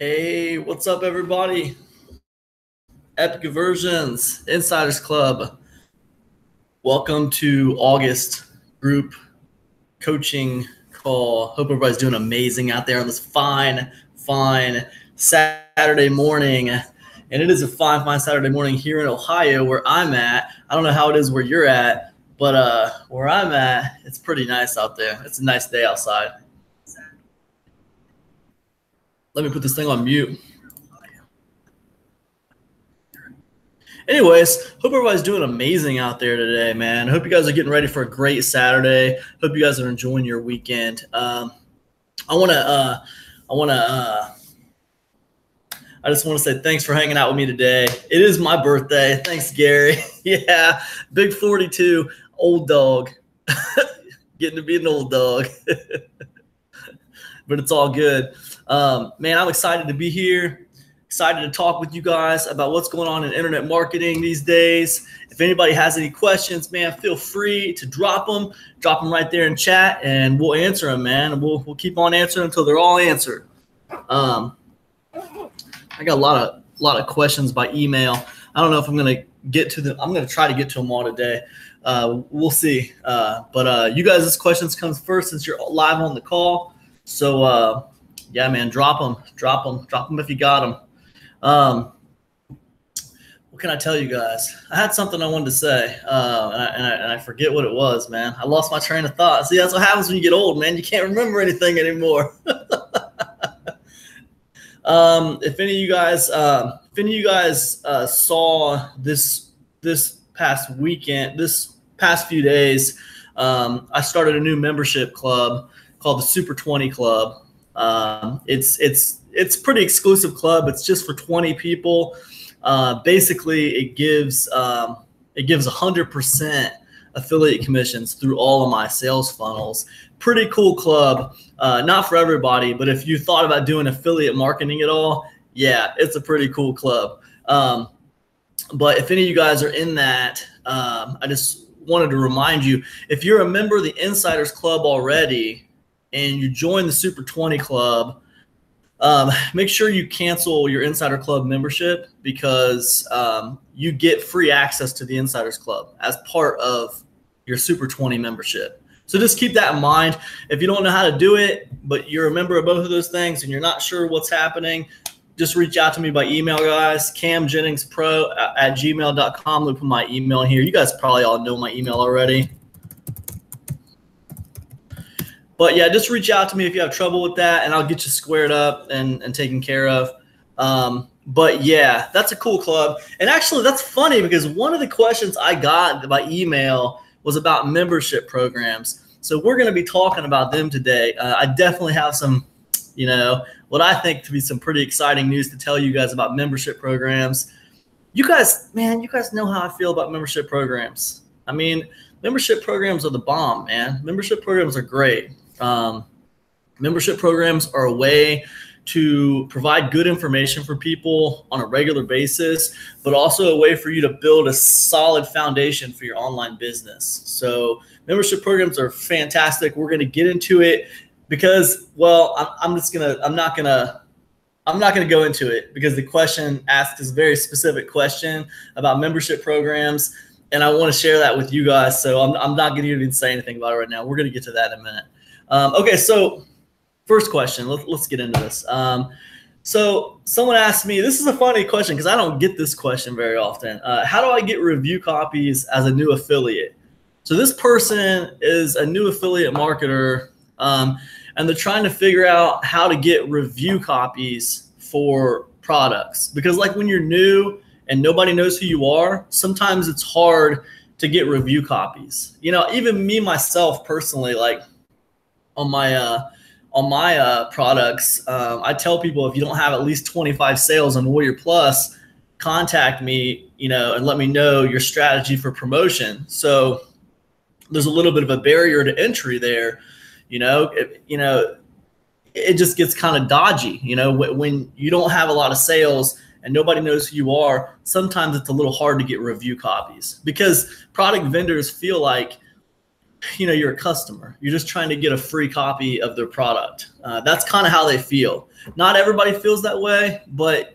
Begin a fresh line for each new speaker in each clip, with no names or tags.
Hey, what's up, everybody? Epic Conversions Insiders Club. Welcome to August group coaching call. Hope everybody's doing amazing out there on this fine Saturday morning. And it is a fine Saturday morning here in Ohio where I'm at. I don't know how it is where you're at, but where I'm at, it's pretty nice out there. It's a nice day outside. Let me put this thing on mute. Anyways, hope everybody's doing amazing out there today, man. Hope you guys are getting ready for a great Saturday. Hope you guys are enjoying your weekend. I just want to say thanks for hanging out with me today. It is my birthday. Thanks, Gary. Yeah, big 42, old dog. Getting to be an old dog. But it's all good. Man, I'm excited to be here. Excited to talk with you guys about what's going on in internet marketing these days. If anybody has any questions, man, feel free to drop them right there in chat, and we'll answer them, man. And we'll keep on answering until they're all answered. I got a lot of questions by email. I don't know if I'm gonna get to them. I'm gonna try to get to them all today. We'll see. But you guys' questions comes first since you're live on the call. So yeah, man, drop them if you got them. What can I tell you guys? I had something I wanted to say, and I forget what it was, man. I lost my train of thought. See, that's what happens when you get old, man. You can't remember anything anymore. If any of you guys saw this past weekend, this past few days, I started a new membership club called the Super 20 Club. It's pretty exclusive club. It's just for 20 people. Basically, it gives 100% affiliate commissions through all of my sales funnels. Pretty cool club. Not for everybody, but if you thought about doing affiliate marketing at all, yeah, it's a pretty cool club. But if any of you guys are in that, I just wanted to remind you, if you're a member of the Insiders Club already and you join the Super 20 Club, make sure you cancel your Insider Club membership, because you get free access to the Insiders Club as part of your Super 20 membership. So just keep that in mind. If you don't know how to do it, but you're a member of both of those things and you're not sure what's happening, just reach out to me by email, guys. camjenningspro@gmail.com. Let me put my email here. You guys probably all know my email already. But yeah, just reach out to me if you have trouble with that, and I'll get you squared up and taken care of. But yeah, that's a cool club. And actually, that's funny, because one of the questions I got by email was about membership programs. So we're going to be talking about them today. I definitely have some, what I think to be some pretty exciting news to tell you guys about membership programs. You guys know how I feel about membership programs. I mean, membership programs are the bomb, man. Membership programs are great. Membership programs are a way to provide good information for people on a regular basis, but also a way for you to build a solid foundation for your online business. So membership programs are fantastic. We're going to get into it because, well, I'm not going to go into it, because the question asked is a very specific question about membership programs, and I want to share that with you guys. So I'm not going to even say anything about it right now. We're going to get to that in a minute. Okay, so first question, let's get into this. So someone asked me, this is a funny question because I don't get this question very often. How do I get review copies as a new affiliate? So this person is a new affiliate marketer, and they're trying to figure out how to get review copies for products. Because like when you're new and nobody knows who you are, sometimes it's hard to get review copies. Even me, myself, personally, like, on my products, I tell people, if you don't have at least 25 sales on Warrior Plus, contact me, and let me know your strategy for promotion. So there's a little bit of a barrier to entry there. It just gets kind of dodgy. When you don't have a lot of sales and nobody knows who you are, sometimes it's a little hard to get review copies, because product vendors feel like you're a customer. You're just trying to get a free copy of their product. That's kind of how they feel. Not everybody feels that way, but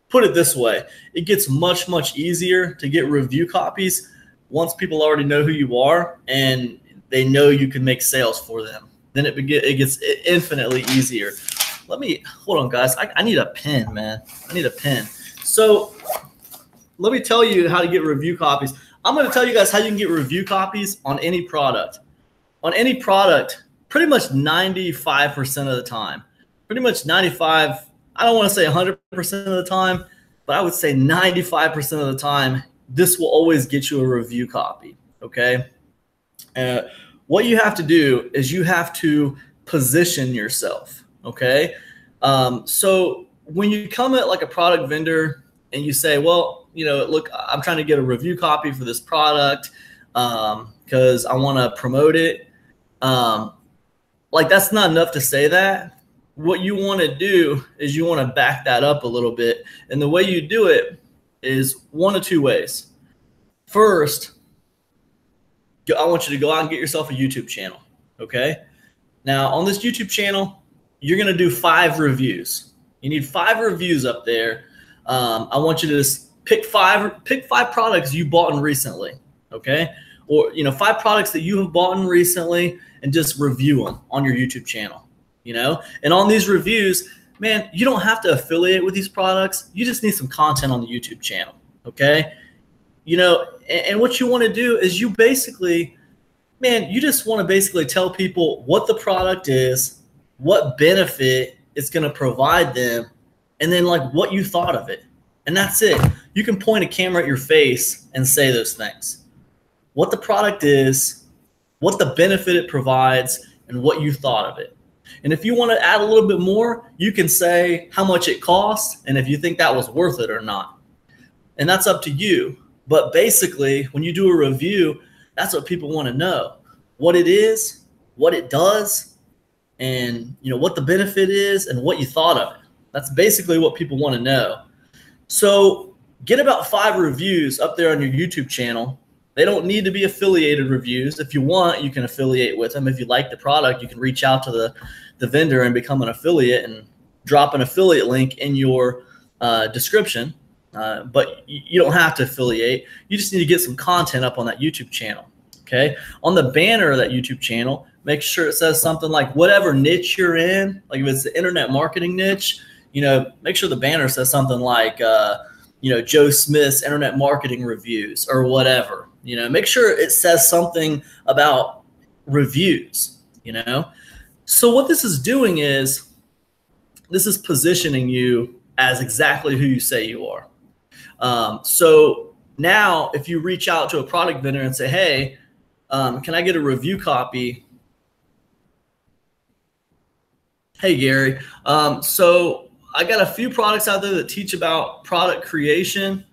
put it this way. It gets much, much easier to get review copies once people already know who you are and they know you can make sales for them. Then it gets infinitely easier. Hold on, guys. I need a pen, man. I need a pen. So let me tell you how to get review copies. I'm going to tell you guys how you can get review copies on any product. On any product, pretty much 95% of the time. Pretty much 95, I don't want to say 100% of the time, but I would say 95% of the time, this will always get you a review copy, okay? What you have to do is you have to position yourself, okay? So when you come at like a product vendor and you say, well, look, I'm trying to get a review copy for this product because I want to promote it. Like that's not enough to say that. What you want to do is you want to back that up a little bit. And the way you do it is one of two ways. First, I want you to go out and get yourself a YouTube channel, okay? Now, on this YouTube channel, you're going to do 5 reviews. You need 5 reviews up there. I want you to just pick five products you bought in recently, okay? Or 5 products that you have bought in recently and just review them on your YouTube channel, And on these reviews, man, you don't have to affiliate with these products. You just need some content on the YouTube channel, okay? And what you want to do is you just want to basically tell people what the product is, what benefit it's going to provide them, and then like what you thought of it. And that's it. You can point a camera at your face and say those things. What the product is, what the benefit it provides, and what you thought of it. And if you want to add a little bit more, you can say how much it costs and if you think that was worth it or not. And that's up to you. But basically, when you do a review, that's what people want to know. What it is, what it does, and what the benefit is and what you thought of it. That's basically what people want to know. So get about 5 reviews up there on your YouTube channel. They don't need to be affiliated reviews. If you want, you can affiliate with them. If you like the product, you can reach out to the vendor and become an affiliate and drop an affiliate link in your description. But you don't have to affiliate. You just need to get some content up on that YouTube channel, okay? On the banner of that YouTube channel, make sure it says something like whatever niche you're in. Like if it's the internet marketing niche, make sure the banner says something like, Joe Smith's internet marketing reviews or whatever. Make sure it says something about reviews, So what this is doing is this is positioning you as exactly who you say you are. So now if you reach out to a product vendor and say, hey, can I get a review copy? Hey, Gary. So I got a few products out there that teach about product creation.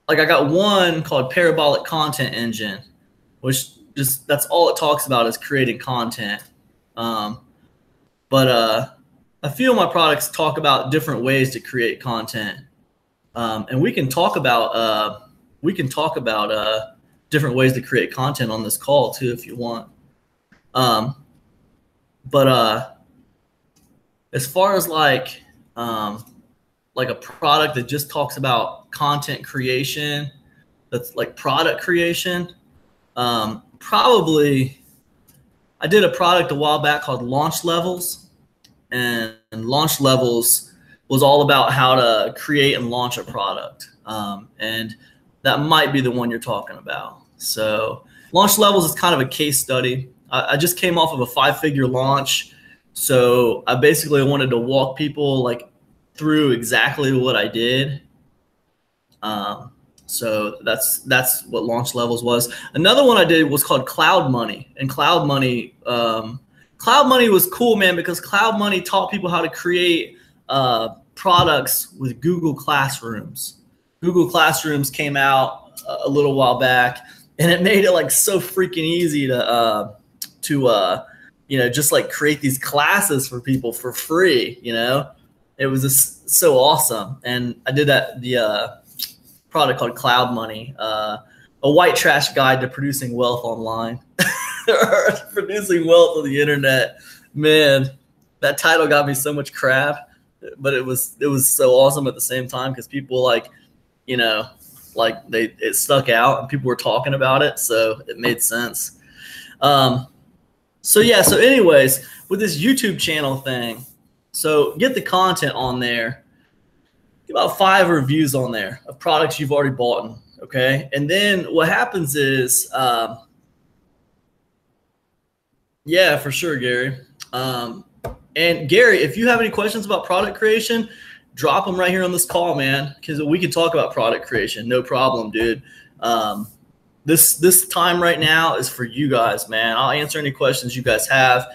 Like I got one called Parabolic Content Engine, which that's all it talks about is creating content. But a few of my products talk about different ways to create content. And we can talk about different ways to create content on this call too, if you want. But as far as like a product that just talks about content creation, that's like product creation, probably I did a product a while back called Launch Levels, and Launch Levels was all about how to create and launch a product. And that might be the one you're talking about. So Launch Levels is kind of a case study. I just came off of a 5-figure launch. So I basically wanted to walk people like through exactly what I did. So that's what Launch Levels was. Another one I did was called Cloud Money. And Cloud Money was cool, man, because Cloud Money taught people how to create products with Google Classrooms. Google Classrooms came out a little while back, and it made it like so freaking easy to just like create these classes for people for free. It was just so awesome. And I did the product called Cloud Money a a white trash guide to producing wealth online or producing wealth on the internet. Man, that title got me so much crap, but it was so awesome at the same time because people like, you know, like it stuck out and people were talking about it, so it made sense. So yeah, so anyways, with this YouTube channel thing, so get the content on there. Get about 5 reviews on there of products you've already bought, okay? And then what happens is, yeah, for sure, Gary. And Gary, if you have any questions about product creation, drop them right here on this call, man, because we can talk about product creation. No problem, dude. This time right now is for you guys, man. I'll answer any questions you guys have.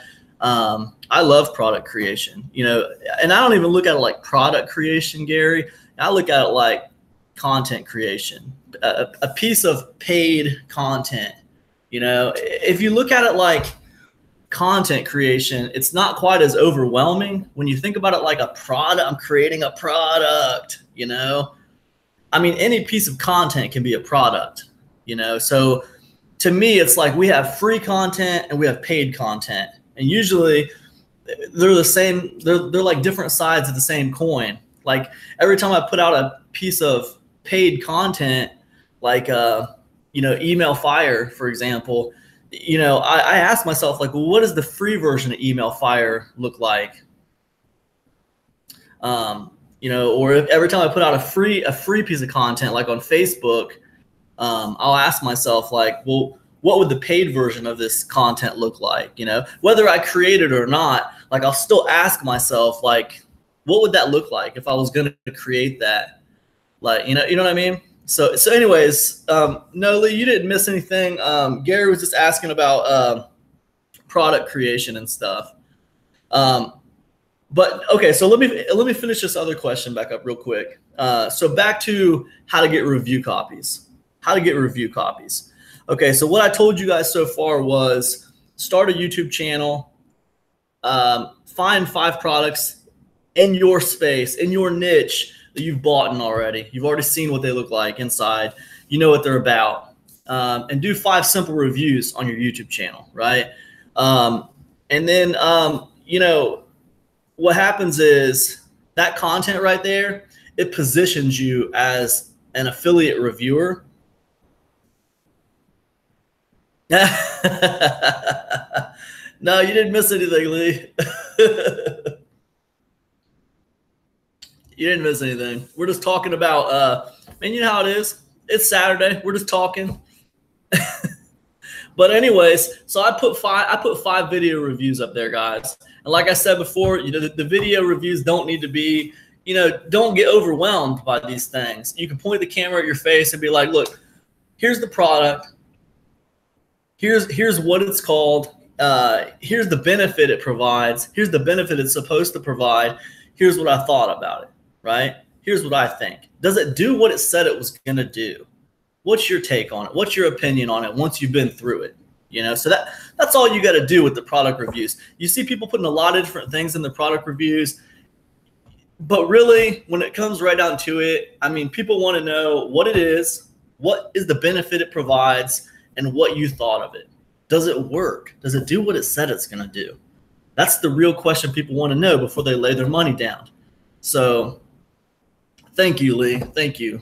I love product creation, you know, and I don't even look at it like product creation, Gary. I look at it like content creation, a piece of paid content. You know, if you look at it like content creation, it's not quite as overwhelming. When you think about it like a product, I'm creating a product, you know. I mean, any piece of content can be a product, you know. So to me, it's like we have free content and we have paid content. And usually they're the same, they're like different sides of the same coin. Like every time I put out a piece of paid content, like, you know, email fire, for example, you know, I ask myself, like, well, what does the free version of email fire look like? You know, or if every time I put out a free piece of content, like on Facebook, I'll ask myself, like, well, what would the paid version of this content look like? You know, whether I create it or not, like I'll still ask myself, like, what would that look like if I was going to create that? Like, you know what I mean? So anyways, no, Lee, you didn't miss anything. Gary was just asking about product creation and stuff. But okay, so let me finish this other question back up real quick. So back to how to get review copies. How to get review copies. Okay, so what I told you guys so far was start a YouTube channel, find 5 products in your space, in your niche that you've bought in already. You've already seen what they look like inside. You know what they're about. And do 5 simple reviews on your YouTube channel, right? And then, you know, what happens is that content right there, it positions you as an affiliate reviewer. No, you didn't miss anything, Lee. You didn't miss anything. We're just talking about, man, you know how it is. It's Saturday. We're just talking. But anyways, so I put 5 video reviews up there, guys. And like I said before, you know, the video reviews don't need to be, you know, don't get overwhelmed by these things. You can point the camera at your face and be like, look, here's the product. Here's what it's called. Here's the benefit it provides. Here's the benefit it's supposed to provide. Here's what I thought about it, right? Here's what I think. Does it do what it said it was going to do? What's your take on it? What's your opinion on it once you've been through it? You know, so that's all you got to do with the product reviews. You see people putting a lot of different things in the product reviews, but really when it comes right down to it, I mean, people want to know what it is, what is the benefit it provides, and what you thought of it. Does it work? Does it do what it said it's going to do? That's the real question people want to know before they lay their money down. So thank you, Lee. Thank you.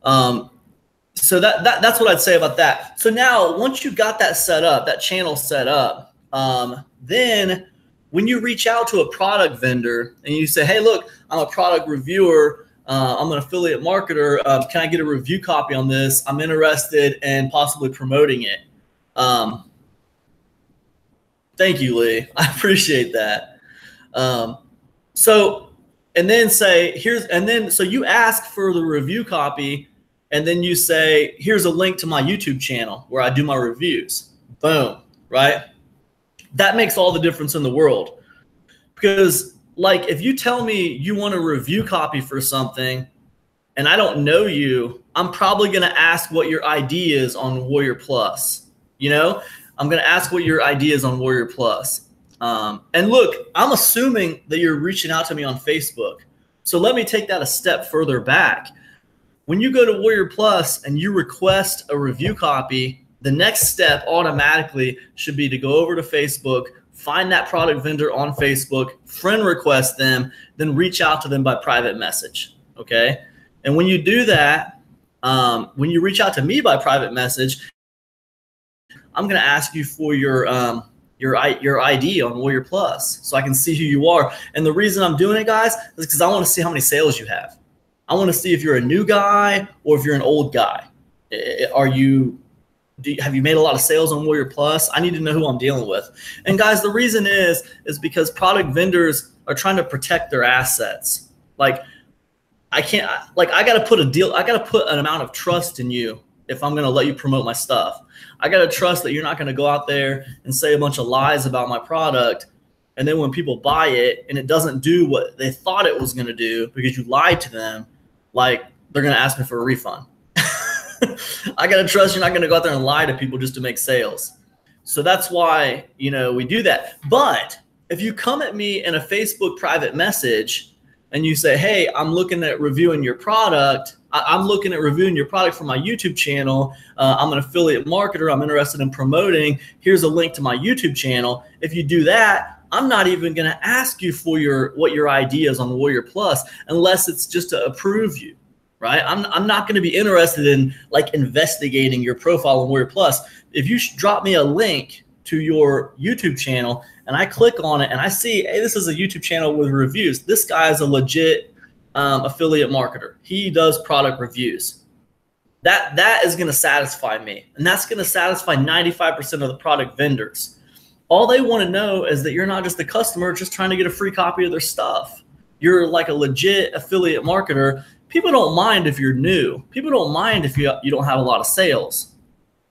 So that's what I'd say about that. So now once you got that set up, that channel set up, then when you reach out to a product vendor and you say, hey, look, I'm a product reviewer. I'm an affiliate marketer. Can I get a review copy on this? I'm interested in possibly promoting it. Thank you, Lee. I appreciate that. So you ask for the review copy, and then you say, here's a link to my YouTube channel where I do my reviews. Boom, right? That makes all the difference in the world. Because like if you tell me you want a review copy for something and I don't know you, I'm probably going to ask what your ID is on Warrior Plus. You know, I'm going to ask what your ID is on Warrior Plus. And look, I'm assuming that you're reaching out to me on Facebook. So let me take that a step further back. When you go to Warrior Plus and you request a review copy, the next step automatically should be to go over to Facebook, find that product vendor on Facebook, friend request them, then reach out to them by private message. Okay. And when you do that, when you reach out to me by private message, I'm going to ask you for your ID on Warrior Plus so I can see who you are. And the reason I'm doing it, guys, is because I want to see how many sales you have. I want to see if you're a new guy or if you're an old guy. Have you made a lot of sales on Warrior Plus? I need to know who I'm dealing with. And guys, the reason is because product vendors are trying to protect their assets. Like I got to put an amount of trust in you if I'm going to let you promote my stuff. I got to trust that you're not going to go out there and say a bunch of lies about my product. And then when people buy it and it doesn't do what they thought it was going to do because you lied to them, like they're going to ask me for a refund. I got to trust you're not going to go out there and lie to people just to make sales. So that's why, we do that. But if you come at me in a Facebook private message and you say, hey, I'm looking at reviewing your product. I'm looking at reviewing your product for my YouTube channel. I'm an affiliate marketer. I'm interested in promoting. Here's a link to my YouTube channel. If you do that, I'm not even going to ask you for what your ID is on Warrior Plus unless it's just to approve you, right? I'm not going to be interested in like investigating your profile on Warrior Plus. If you drop me a link to your YouTube channel and I click on it and I see, hey, this is a YouTube channel with reviews. This guy is a legit affiliate marketer. He does product reviews. That is going to satisfy me. And that's going to satisfy 95% of the product vendors. All they want to know is that you're not just a customer just trying to get a free copy of their stuff. You're like a legit affiliate marketer. People don't mind if you're new. People don't mind if you don't have a lot of sales.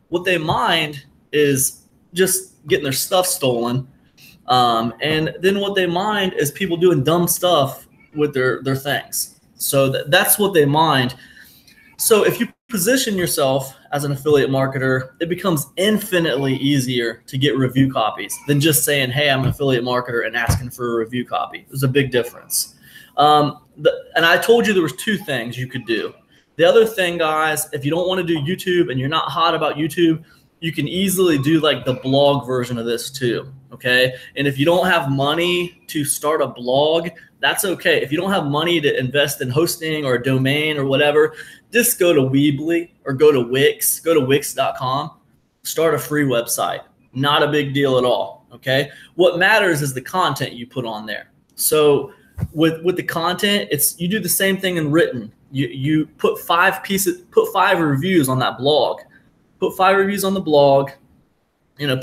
What they mind is just getting their stuff stolen. And then what they mind is people doing dumb stuff with their things. So that's what they mind. So if you position yourself as an affiliate marketer, it becomes infinitely easier to get review copies than just saying, hey, I'm an affiliate marketer and asking for a review copy. There's a big difference. And I told you there was two things you could do. The other thing, guys, if you don't want to do YouTube and you're not hot about YouTube, you can easily do like the blog version of this too, okay? And if you don't have money to start a blog, that's okay. If you don't have money to invest in hosting or a domain or whatever, just go to Weebly or go to Wix, go to Wix.com, start a free website. Not a big deal at all, okay? What matters is the content you put on there. So with the content, you do the same thing in written. You put 5 reviews on that blog. Put 5 reviews on the blog. Put a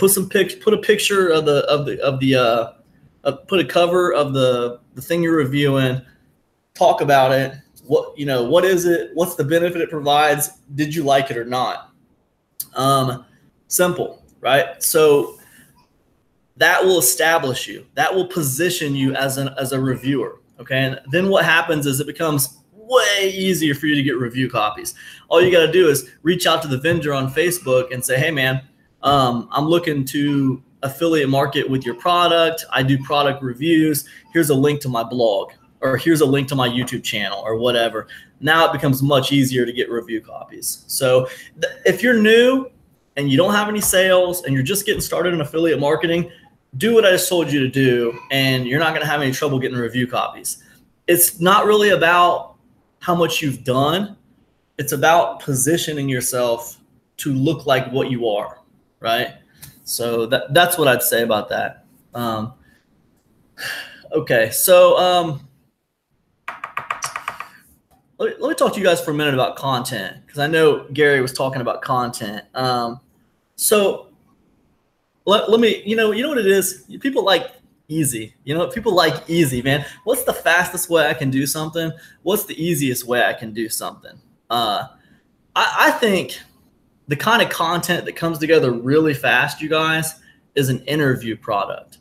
picture put a cover of the thing you're reviewing. Talk about it. What is it? What's the benefit it provides? Did you like it or not? Simple, right? So that will establish you. That will position you as a reviewer. Okay. And then what happens is it becomes way easier for you to get review copies. All you got to do is reach out to the vendor on Facebook and say, hey man, I'm looking to affiliate market with your product. I do product reviews. Here's a link to my blog, or here's a link to my YouTube channel, or whatever. Now it becomes much easier to get review copies. So if you're new and you don't have any sales and you're just getting started in affiliate marketing, do what I just told you to do, and you're not going to have any trouble getting review copies. It's not really about how much you've done. It's about positioning yourself to look like what you are, right? So that's what I'd say about that. Okay, so let me talk to you guys for a minute about content, because I know Gary was talking about content. So let me, you know what it is? People like easy. People like easy, man. What's the fastest way I can do something? What's the easiest way I can do something? I think the kind of content that comes together really fast, you guys, is an interview product.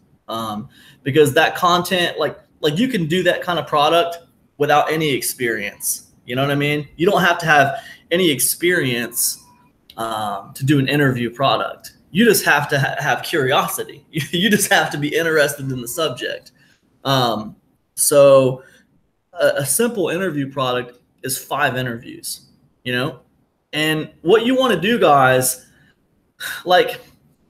Because that content, like you can do that kind of product without any experience. You know what I mean? You don't have to have any experience to do an interview product. You just have to have curiosity. You just have to be interested in the subject. So a simple interview product is 5 interviews. you know? And what you want to do, guys, like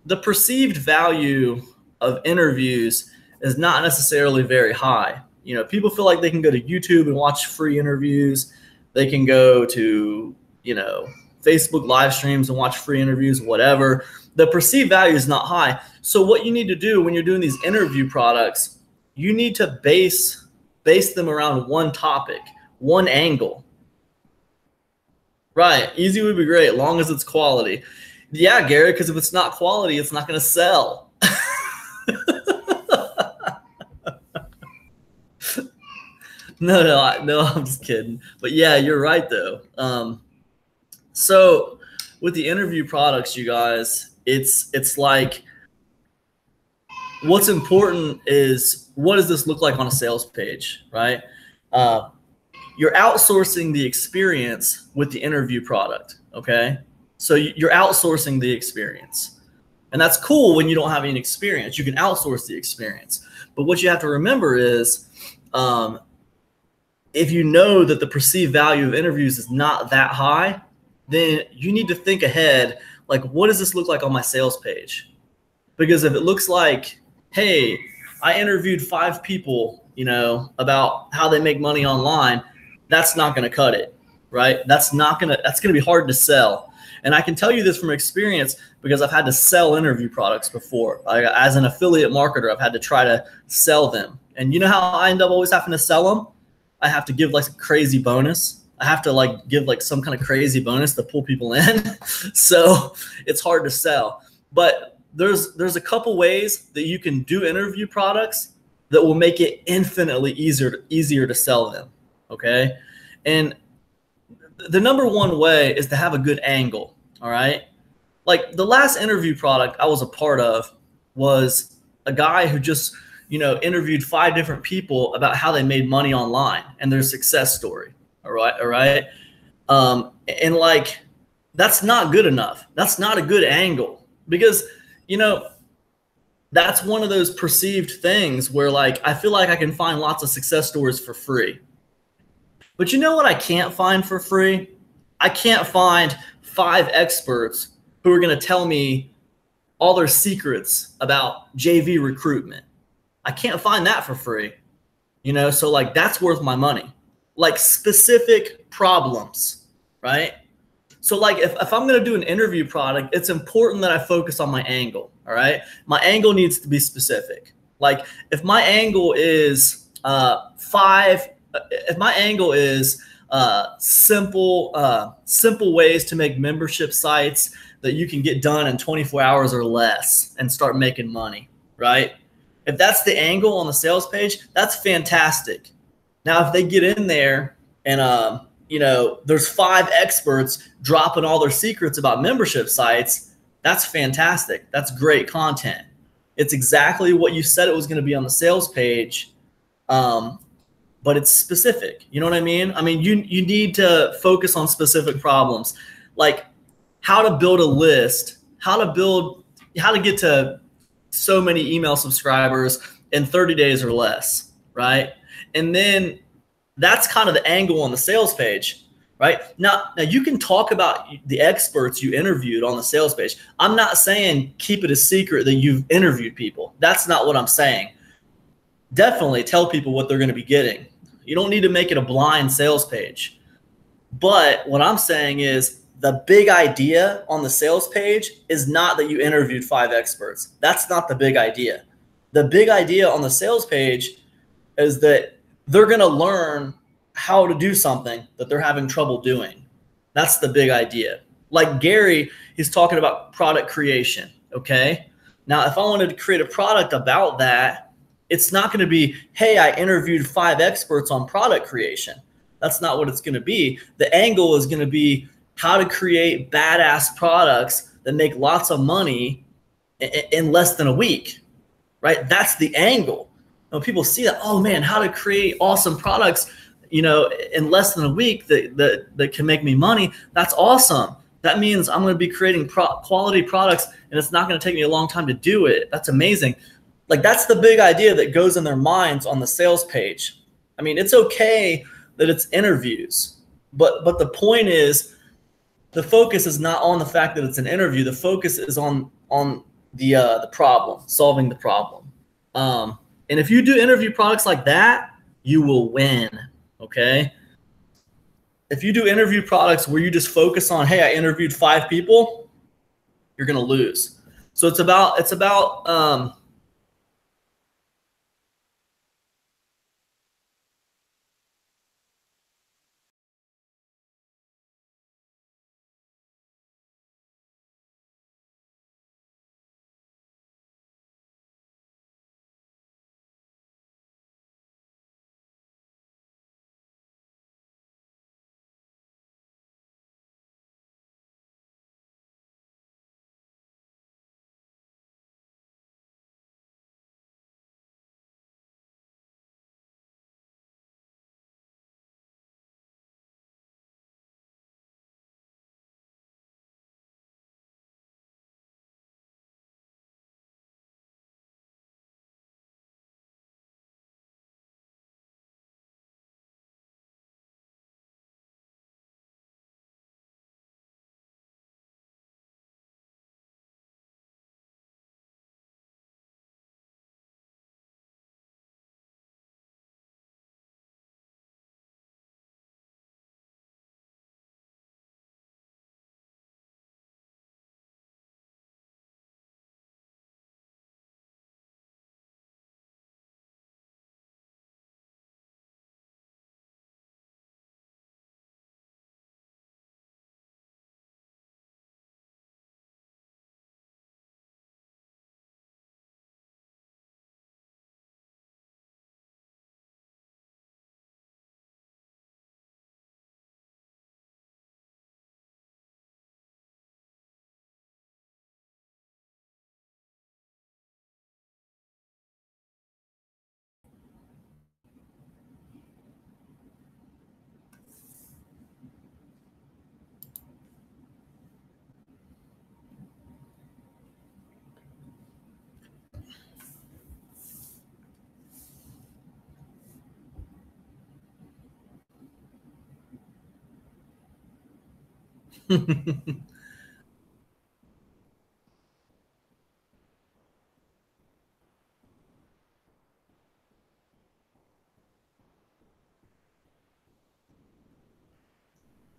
the perceived value of interviews is not necessarily very high. You know, people feel like they can go to YouTube and watch free interviews. They can go to, you know, Facebook live streams and watch free interviews, whatever. The perceived value is not high. So what you need to do when you're doing these interview products, you need to base them around one topic, one angle. Right. Easy would be great, long as it's quality. Yeah, Gary, because if it's not quality, it's not going to sell. No, I'm just kidding. But yeah, you're right though. So with the interview products, you guys, it's like what's important is what does this look like on a sales page, right? You're outsourcing the experience with the interview product, okay? So you're outsourcing the experience. And that's cool when you don't have any experience. You can outsource the experience. But what you have to remember is if you know that the perceived value of interviews is not that high, then you need to think ahead, like, what does this look like on my sales page? Because if it looks like, hey, I interviewed 5 people, you know, about how they make money online, that's not going to cut it, right? That's going to be hard to sell. And I can tell you this from experience because I've had to sell interview products before. As an affiliate marketer, I've had to try to sell them. And you know how I end up always having to sell them? I have to give like a crazy bonus. I have to like give like some kind of crazy bonus to pull people in. So it's hard to sell. But there's a couple ways that you can do interview products that will make it infinitely easier to sell them. Okay. And the number one way is to have a good angle. All right. Like the last interview product I was a part of was a guy who just, you know, interviewed 5 different people about how they made money online and their success story. All right. All right. And like, that's not good enough. That's not a good angle because, you know, that's one of those perceived things where like, I feel like I can find lots of success stories for free. But you know what I can't find for free? I can't find 5 experts who are going to tell me all their secrets about JV recruitment. I can't find that for free. You know, so like that's worth my money. Like specific problems, right? So like if I'm going to do an interview product, it's important that I focus on my angle, all right? My angle needs to be specific. Like if my angle is simple ways to make membership sites that you can get done in 24 hours or less and start making money, right? If that's the angle on the sales page, that's fantastic. Now, if they get in there and, you know, there's 5 experts dropping all their secrets about membership sites, that's fantastic. That's great content. It's exactly what you said it was going to be on the sales page, but it's specific. You know what I mean? I mean, you need to focus on specific problems, like how to build a list, how to get to so many email subscribers in 30 days or less, right? And then that's kind of the angle on the sales page, right? Now you can talk about the experts you interviewed on the sales page. I'm not saying keep it a secret that you've interviewed people. That's not what I'm saying. Definitely tell people what they're going to be getting. You don't need to make it a blind sales page. But what I'm saying is the big idea on the sales page is not that you interviewed 5 experts. That's not the big idea. The big idea on the sales page is that they're going to learn how to do something that they're having trouble doing. That's the big idea. Like Gary, he's talking about product creation, okay? Now, if I wanted to create a product about that, it's not going to be, hey, I interviewed 5 experts on product creation. That's not what it's going to be. The angle is going to be how to create badass products that make lots of money in less than a week, right? That's the angle. When people see that, oh man, how to create awesome products, you know, in less than a week that can make me money. That's awesome. That means I'm going to be creating quality products and it's not going to take me a long time to do it. That's amazing. Like that's the big idea that goes in their minds on the sales page. I mean, it's okay that it's interviews, but the point is the focus is not on the fact that it's an interview. The focus is on the problem, solving the problem. And if you do interview products like that, you will win. Okay. If you do interview products where you just focus on, hey, I interviewed 5 people, you're going to lose. So it's about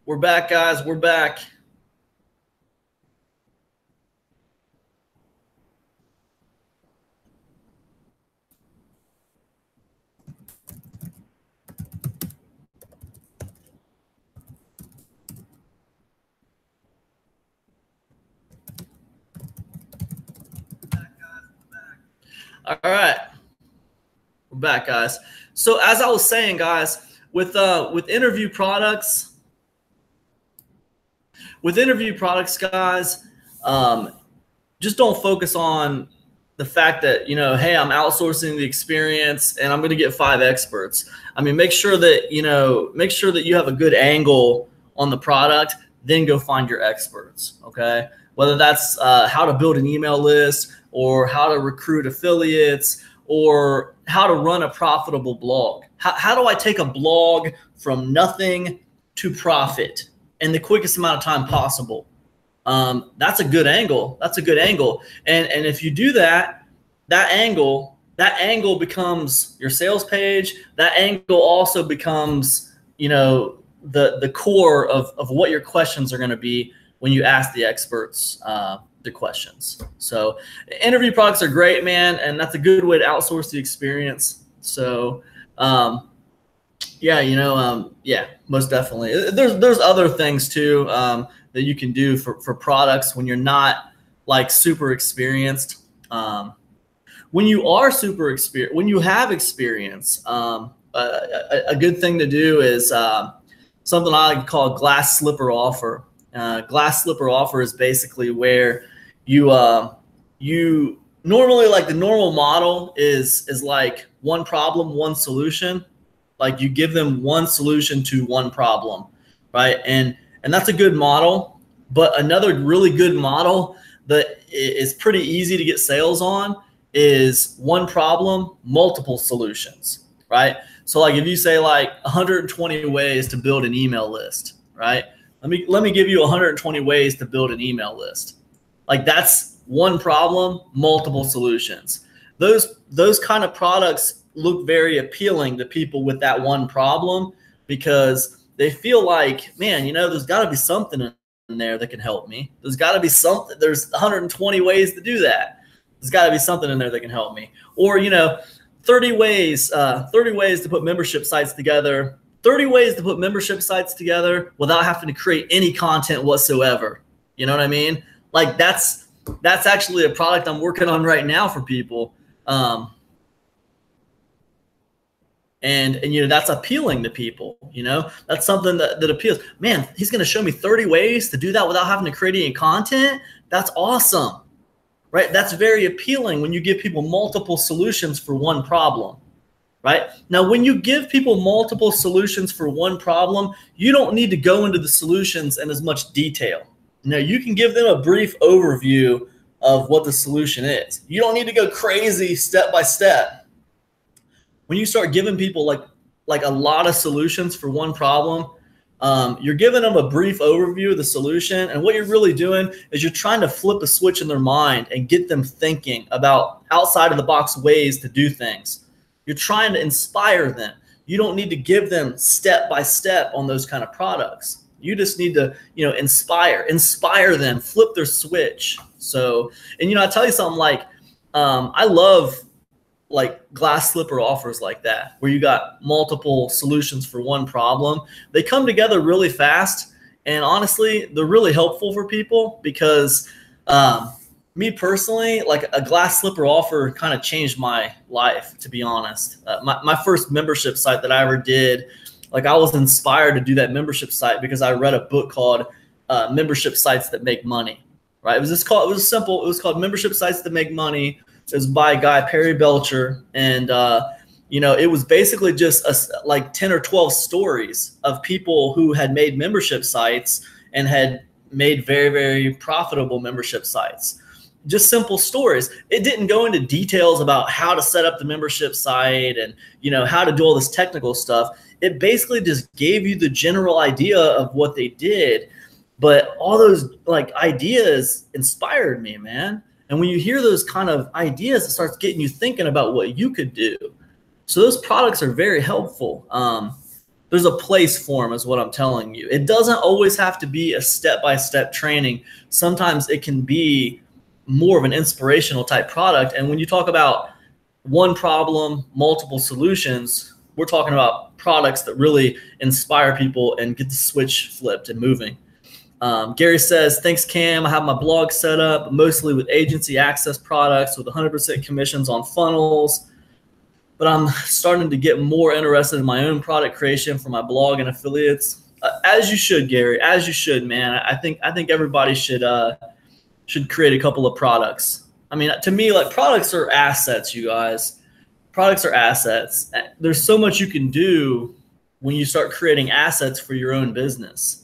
we're back, guys. We're back. All right. We're back, guys. So as I was saying, guys, with interview products, guys, just don't focus on the fact that, hey, I'm outsourcing the experience and I'm going to get 5 experts. I mean, make sure that you have a good angle on the product, then go find your experts. Okay. Whether that's how to build an email list, or how to recruit affiliates, or how to run a profitable blog. How do I take a blog from nothing to profit in the quickest amount of time possible? That's a good angle. And if you do that angle becomes your sales page. That angle also becomes, the core of what your questions are going to be when you ask the experts the questions. So interview products are great, man. And that's a good way to outsource the experience. So, yeah, most definitely. There's other things too, that you can do for products when you're not like super experienced. When you are super experienced, when you have experience, a good thing to do is something I like to call glass slipper offer. Glass slipper offer is basically where you normally, like, the normal model is like one problem, one solution. Like, you give them one solution to one problem, right? And that's a good model. But another really good model that is pretty easy to get sales on is one problem, multiple solutions, right? So like if you say like 120 ways to build an email list, right? let me give you 120 ways to build an email list. Like that's one problem, multiple solutions. Those kind of products look very appealing to people with that one problem because they feel like, man, there's got to be something in there that can help me. There's got to be something. There's 120 ways to do that. There's got to be something in there that can help me. Or 30 ways to put membership sites together. 30 ways to put membership sites together without having to create any content whatsoever. You know what I mean? Like that's actually a product I'm working on right now for people. And that's appealing to people. That's something that appeals. Man, he's going to show me 30 ways to do that without having to create any content. That's awesome, right? That's very appealing when you give people multiple solutions for one problem, right? Now, when you give people multiple solutions for one problem, you don't need to go into the solutions in as much detail. You can give them a brief overview of what the solution is. You don't need to go crazy step by step. When you start giving people like a lot of solutions for one problem, you're giving them a brief overview of the solution. And what you're really doing is you're trying to flip a switch in their mind and get them thinking about outside of the box ways to do things. You're trying to inspire them. You don't need to give them step by step on those kind of products. You just need to, inspire them, flip their switch. So, and I tell you something, like I love like glass slipper offers like that, where you got multiple solutions for one problem. They come together really fast. And honestly, they're really helpful for people because me personally, like a glass slipper offer kind of changed my life, to be honest. My first membership site that I ever did, like I was inspired to do that membership site because I read a book called Membership Sites That Make Money, right? It was called Membership Sites That Make Money. It was by a guy, Perry Belcher. And, it was basically just like 10 or 12 stories of people who had made membership sites and had made very, very profitable membership sites. Just simple stories. It didn't go into details about how to set up the membership site and, how to do all this technical stuff. It basically just gave you the general idea of what they did. But all those like ideas inspired me, man. And when you hear those kind of ideas, it starts getting you thinking about what you could do. So those products are very helpful. There's a place for them is what I'm telling you. It doesn't always have to be a step-by-step training. Sometimes it can be more of an inspirational type product. And when you talk about one problem, multiple solutions, we're talking about products that really inspire people and get the switch flipped and moving. Gary says, thanks, Cam. I have my blog set up mostly with agency access products with 100% commissions on funnels. But I'm starting to get more interested in my own product creation for my blog and affiliates. As you should, Gary. As you should, man. I think everybody should create a couple of products. I mean, to me, like products are assets, you guys. Products are assets. There's so much you can do when you start creating assets for your own business.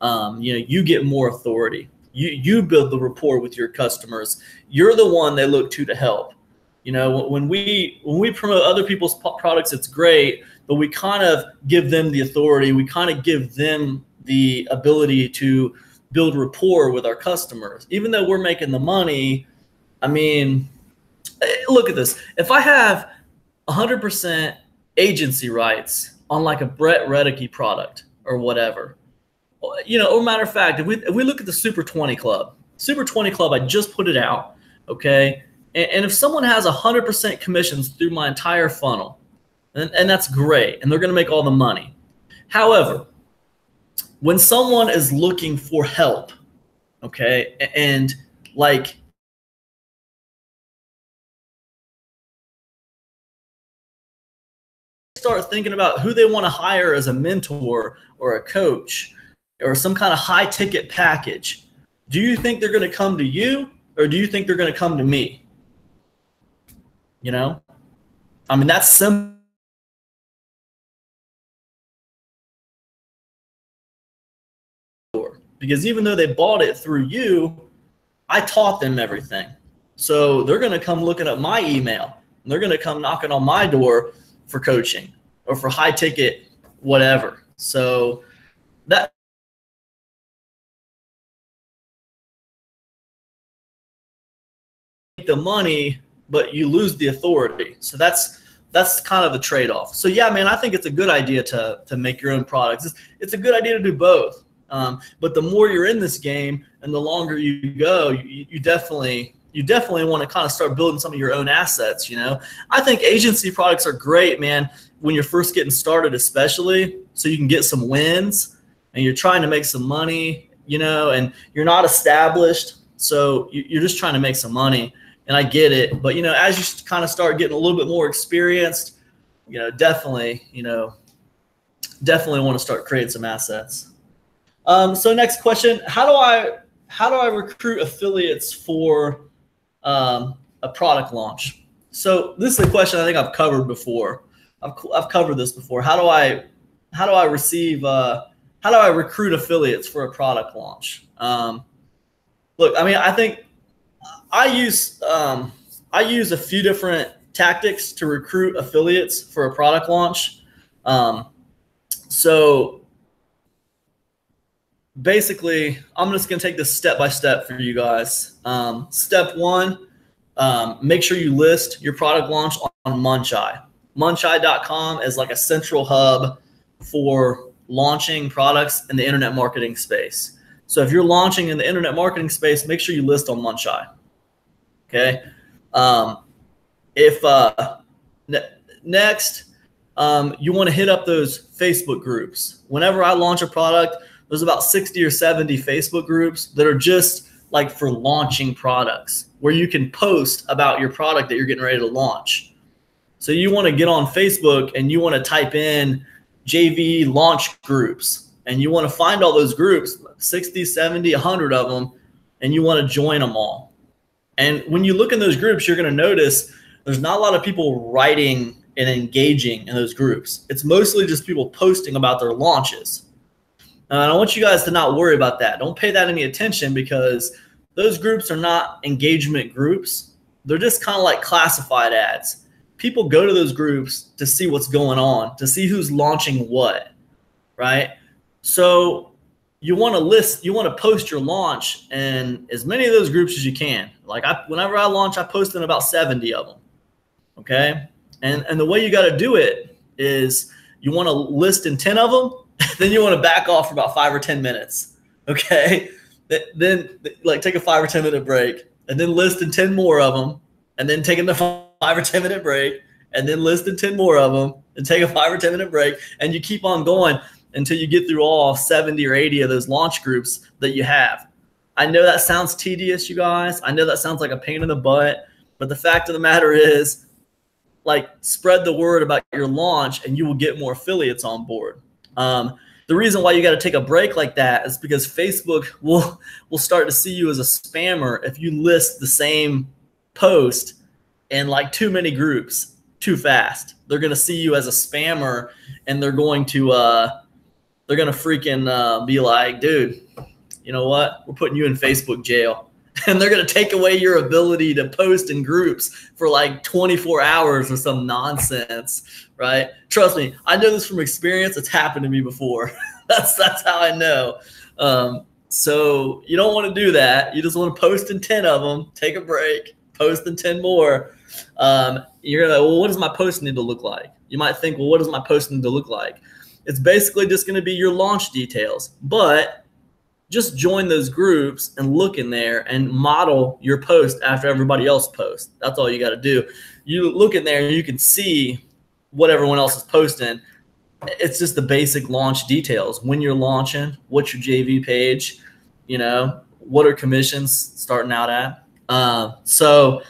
You get more authority. You build the rapport with your customers. You're the one they look to help. When we promote other people's products, it's great, but we kind of give them the authority. We kind of give them the ability to build rapport with our customers. Even though we're making the money, I mean, look at this. If I have 100% agency rights on like a Brett Reddicky product or whatever, or matter of fact, if we look at the Super 20 Club, I just put it out, okay? And if someone has 100% commissions through my entire funnel, and that's great, and they're going to make all the money. However, when someone is looking for help, okay, and like start thinking about who they want to hire as a mentor or a coach or some kind of high ticket package, do you think they're going to come to you or do you think they're going to come to me? I mean, that's simple. Because even though they bought it through you, I taught them everything. So they're going to come looking at my email. And they're going to come knocking on my door for coaching or for high ticket, whatever. So that the money, but you lose the authority. So that's kind of the trade-off. So yeah, man, I think it's a good idea to make your own products. It's a good idea to do both. But the more you're in this game and the longer you go, you definitely want to kind of start building some of your own assets. You know, I think agency products are great, man, when you're first getting started, especially so you can get some wins and you're trying to make some money, you know, and you're not established. So you're just trying to make some money. And I get it. But, you know, as you kind of start getting a little bit more experienced, you know, definitely want to start creating some assets. So next question, how do I recruit affiliates for a product launch? So this is a question I think I've covered before. I've covered this before. How do I recruit affiliates for a product launch? Look, I mean, I think I use a few different tactics to recruit affiliates for a product launch. So basically, I'm just going to take this step by step for you guys. Step one, make sure you list your product launch on Muncheye. Muncheye.com is like a central hub for launching products in the internet marketing space. So if you're launching in the internet marketing space, make sure you list on Muncheye. Okay. Next, you want to hit up those Facebook groups. Whenever I launch a product, there's about 60 or 70 Facebook groups that are just like for launching products, where you can post about your product that you're getting ready to launch. So you want to get on Facebook and you want to type in JV launch groups, and you want to find all those groups, 60, 70, 100 of them, and you want to join them all. And when you look in those groups, you're going to notice there's not a lot of people writing and engaging in those groups. It's mostly just people posting about their launches. And I want you guys to not worry about that. Don't pay that any attention, because those groups are not engagement groups. They're just kind of like classified ads. People go to those groups to see what's going on, to see who's launching what, right? So you want to post your launch in as many of those groups as you can. Like whenever I launch, I post in about 70 of them. Okay. And the way you got to do it is you want to list in 10 of them, then you want to back off for about 5 or 10 minutes. Okay. Then like take a 5 or 10 minute break, and then list in 10 more of them, and then take another 5 or 10 minute break, and then list in 10 more of them, and take a 5 or 10 minute break. And you keep on going until you get through all 70 or 80 of those launch groups that you have. I know that sounds tedious, you guys. I know that sounds like a pain in the butt, but the fact of the matter is, like, spread the word about your launch and you will get more affiliates on board. The reason why you got to take a break like that is because Facebook will start to see you as a spammer if you list the same post in like too many groups too fast. They're going to see you as a spammer, and they're going to freaking be like, dude, you know what? We're putting you in Facebook jail. And they're going to take away your ability to post in groups for like 24 hours or some nonsense, right? Trust me, I know this from experience. It's happened to me before. That's how I know. So you don't want to do that. You just want to post in 10 of them, take a break, post in 10 more. You're like, well, what does my post need to look like? You might think, well, what does my post need to look like? It's basically just going to be your launch details, but just join those groups and look in there and model your post after everybody else posts. That's all you got to do. You look in there and you can see what everyone else is posting. It's just the basic launch details. When you're launching, what's your JV page, you know, what are commissions starting out at? So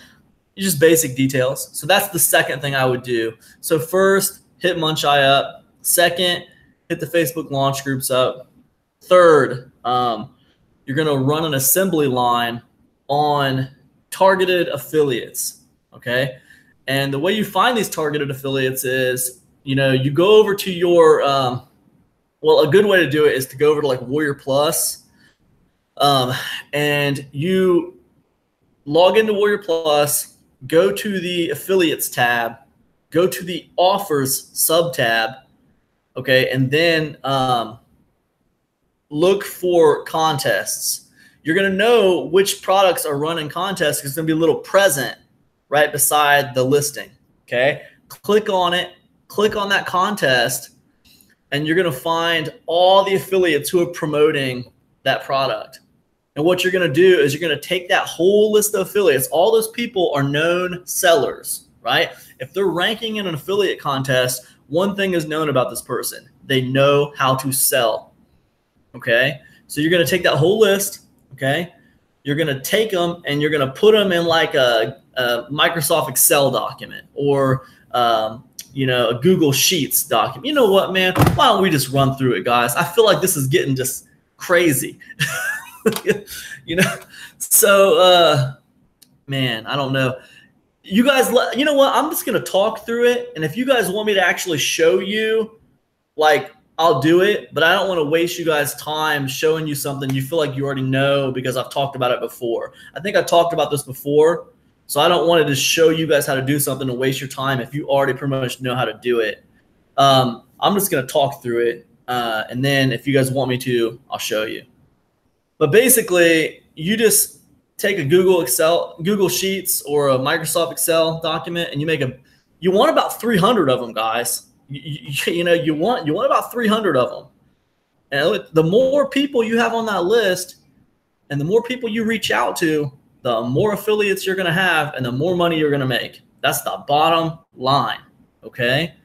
just basic details. So that's the second thing I would do. So first, hit Muncheye up. Second, hit the Facebook launch groups up. Third, you're going to run an assembly line on targeted affiliates, okay? And the way you find these targeted affiliates is, you know, you go over to your, well, a good way to do it is to go over to like Warrior Plus, and you log into Warrior Plus, go to the affiliates tab, go to the offers sub tab, okay, and then look for contests. you're going to know which products are running contests because it's going to be a little present right beside the listing. Okay. Click on it, click on that contest, and you're going to find all the affiliates who are promoting that product. And what you're going to do is you're going to take that whole list of affiliates. All those people are known sellers, right? If they're ranking in an affiliate contest, one thing is known about this person. They know how to sell, okay? So you're going to take that whole list, okay? You're going to take them and you're going to put them in like a Microsoft Excel document or you know, a Google Sheets document. You know what, man? Why don't we just run through it, guys? I feel like this is getting just crazy. You know, so man, I don't know. You guys, you know what? I'm just gonna talk through it, and if you guys want me to actually show you, like, I'll do it. But I don't want to waste you guys' time showing you something you feel like you already know because I've talked about it before. I think I talked about this before, so I don't want to just show you guys how to do something and waste your time if you already pretty much know how to do it. I'm just gonna talk through it, and then if you guys want me to, I'll show you. But basically, you just take a Google Sheets or a Microsoft Excel document, and you want about 300 of them, guys. You know, you want about 300 of them. And the more people you have on that list, and the more people you reach out to, the more affiliates you're going to have, and the more money you're going to make. That's the bottom line. Okay.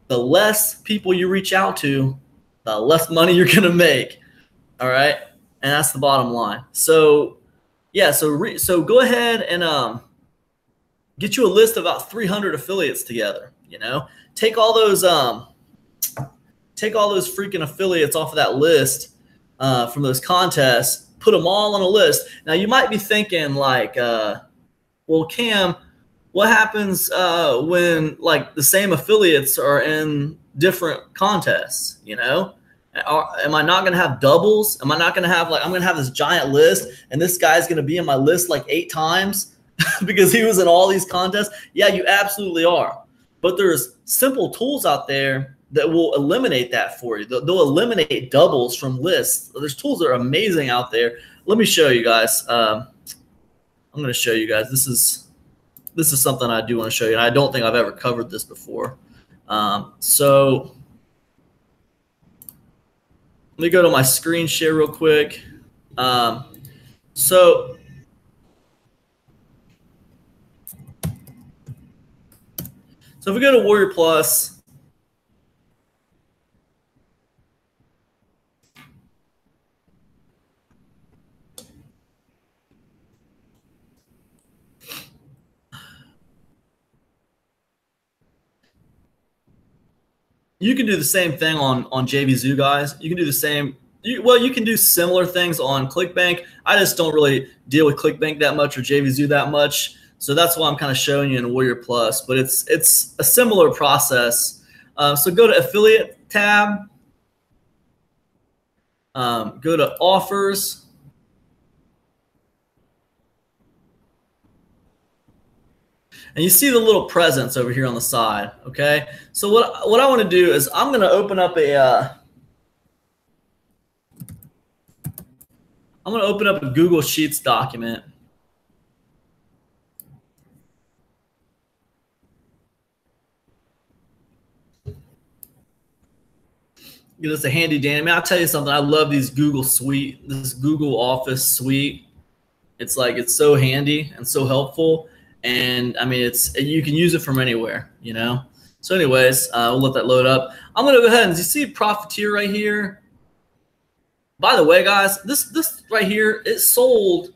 The less people you reach out to, the less money you're going to make. All right. And that's the bottom line. So, yeah, so go ahead and get you a list of about 300 affiliates together. You know, take all those freaking affiliates off of that list from those contests. Put them all on a list. Now you might be thinking like, well, Cam, what happens when like the same affiliates are in different contests? You know. Am I not going to have doubles? Am I not going to have I'm going to have this giant list and this guy's going to be in my list like 8 times because he was in all these contests? Yeah, you absolutely are. But there's simple tools out there that will eliminate that for you. They'll eliminate doubles from lists. There's tools that are amazing out there. Let me show you guys. I'm going to show you guys. This is something I do want to show you. And I don't think I've ever covered this before. So let me go to my screen share real quick. So if we go to Warrior Plus, you can do the same thing on JVZoo, guys. You can do the same. You can do similar things on ClickBank. I just don't really deal with ClickBank that much or JVZoo that much. So that's why I'm kind of showing you in Warrior Plus. But it's a similar process. So go to Affiliate tab. Go to Offers. And you see the little presence over here on the side, okay? So what I want to do is I'm going to open up a Google Sheets document. Give us a handy dandy. I mean, I'll tell you something. I love these this Google Office suite. It's so handy and so helpful. And I mean, you can use it from anywhere, you know? So anyways, we'll let that load up. I'm going to go ahead and you see Profiteer right here. By the way, guys, this right here, it sold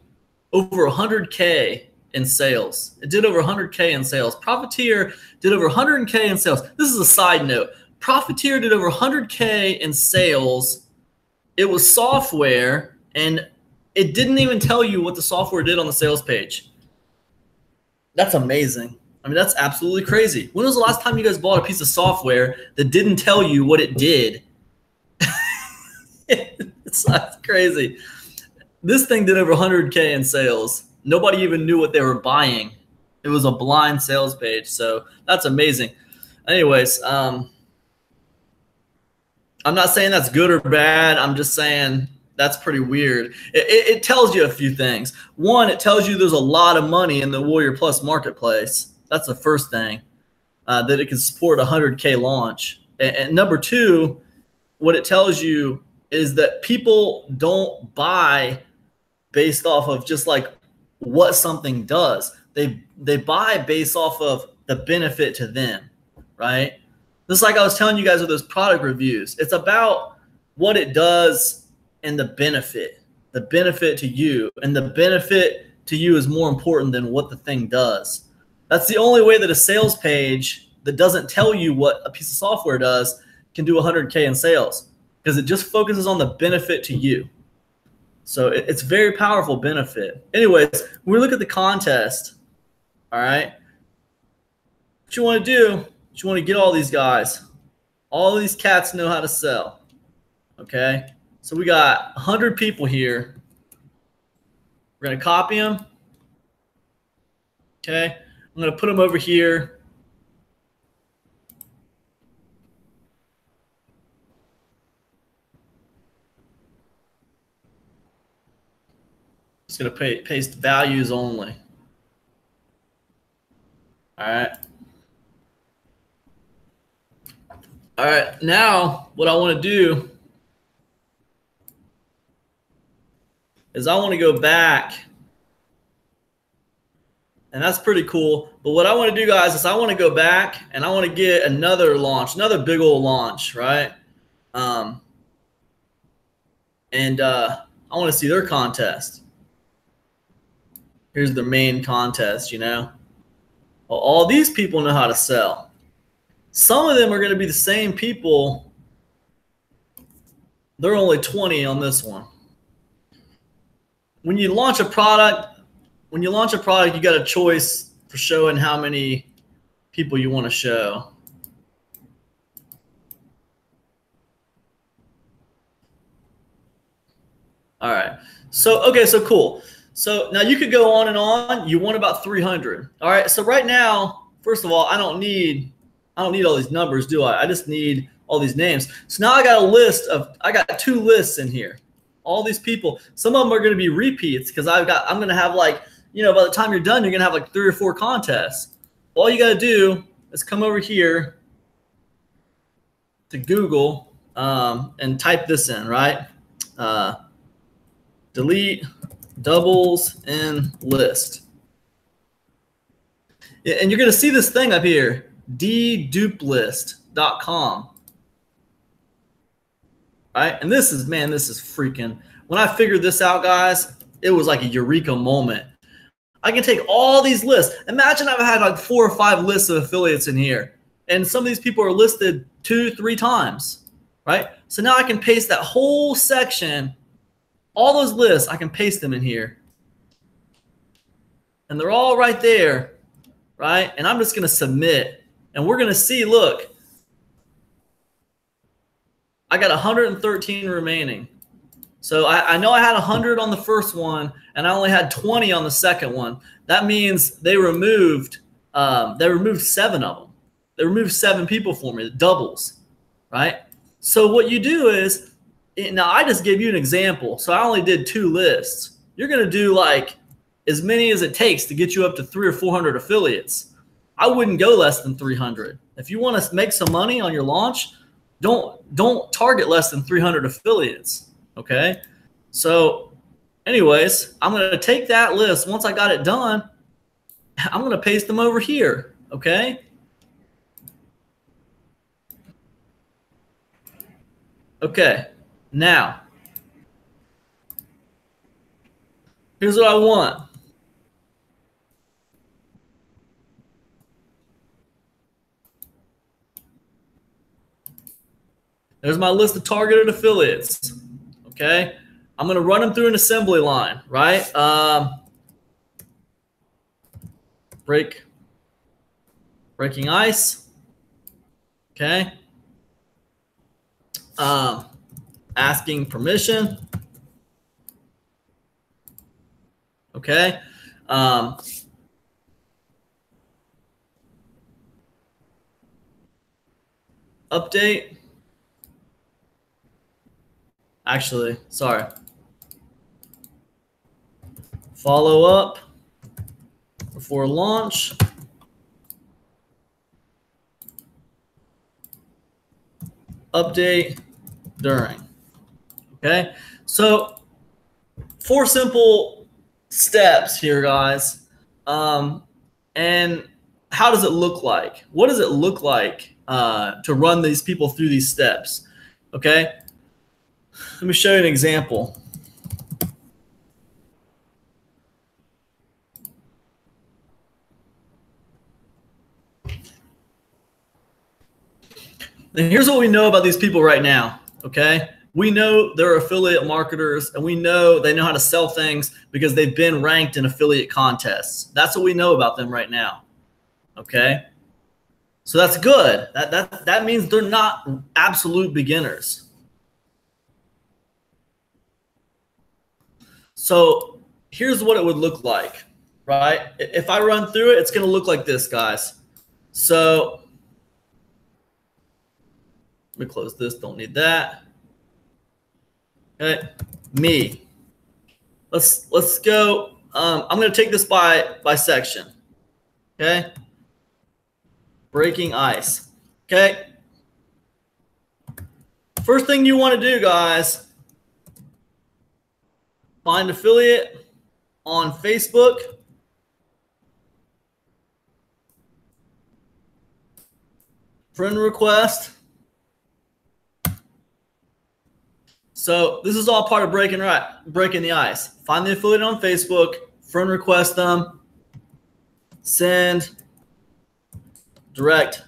over 100K in sales. It did over 100K in sales. Profiteer did over 100K in sales. This is a side note. Profiteer did over 100K in sales. It was software, and it didn't even tell you what the software did on the sales page. That's amazing. I mean, that's absolutely crazy. When was the last time you guys bought a piece of software that didn't tell you what it did? That's crazy. This thing did over 100K in sales. Nobody even knew what they were buying. It was a blind sales page. So that's amazing. Anyways, I'm not saying that's good or bad. I'm just saying That's pretty weird. It tells you a few things. One, it tells you there's a lot of money in the Warrior Plus marketplace. That's the first thing, that it can support a 100K launch. And number two, what it tells you is that people don't buy based off of just like what something does. They buy based off of the benefit to them, right? Just like I was telling you guys with those product reviews, it's about what it does and the benefit to you. And the benefit to you is more important than what the thing does. That's the only way that a sales page that doesn't tell you what a piece of software does can do 100K in sales, because it just focuses on the benefit to you. So it's very powerful benefit. Anyways, when we look at the contest, all right, what you want to do is you want to get all these guys. All of these cats know how to sell, okay? So we got 100 people here. We're going to copy them, okay? I'm going to put them over here. Just going to paste values only. All right. All right. Now, what I want to do is I want to go back. And that's pretty cool. But what I want to do, guys, is I want to go back and I want to get another launch, another big old launch, right? I want to see their contest. Here's the main contest, you know. Well, all these people know how to sell. Some of them are going to be the same people. They're only 20 on this one. When you launch a product, you got a choice for showing how many people you want to show. All right. So, okay, so cool. So now you could go on and on. You want about 300. All right. So right now, first of all, I don't need all these numbers, do I? I just need all these names. So now I got I got 2 lists in here. All these people. Some of them are going to be repeats because I'm going to have like, you know, by the time you're done, you're going to have like 3 or 4 contests. All you got to do is come over here to Google and type this in, right? Delete doubles in list. And you're going to see this thing up here, deduplist.com. Right? And this is freaking, when I figured this out, guys, it was like a eureka moment. I can take all these lists. Imagine I've had like 4 or 5 lists of affiliates in here, and some of these people are listed 2-3 times, right? So now I can paste that whole section, all those lists, I can paste them in here. And they're all right there, right? And I'm just going to submit. And we're going to see, look, I got 113 remaining. So I know I had 100 on the first one, and I only had 20 on the second one. That means they removed 7 of them. They removed 7 people for me, doubles, right? So what you do is, now I just gave you an example. So I only did 2 lists. You're going to do like as many as it takes to get you up to 300 or 400 affiliates. I wouldn't go less than 300. If you want to make some money on your launch, don't target less than 300 affiliates. Okay. So anyways, I'm going to take that list. Once I got it done, I'm going to paste them over here. Okay. Okay. Now, here's what I want. There's my list of targeted affiliates. Okay. I'm going to run them through an assembly line, right? Breaking ice. Okay. Asking permission. Okay. Update. Actually, sorry. follow up before launch. Update during. Okay, so 4 simple steps here, guys. And how does it look like? What does it look like to run these people through these steps? Okay, let me show you an example. And here's what we know about these people right now, okay? We know they're affiliate marketers, and we know they know how to sell things because they've been ranked in affiliate contests. That's what we know about them right now, okay? So that's good. That means they're not absolute beginners. So here's what it would look like, right? If I run through it, it's going to look like this, guys. So let me close this. Don't need that. Okay, me. Let's go. I'm going to take this by section. Okay. Breaking ice. Okay. First thing you want to do, guys, find affiliate on Facebook. Friend request. So this is all part of breaking the ice. Find the affiliate on Facebook, friend request them, send direct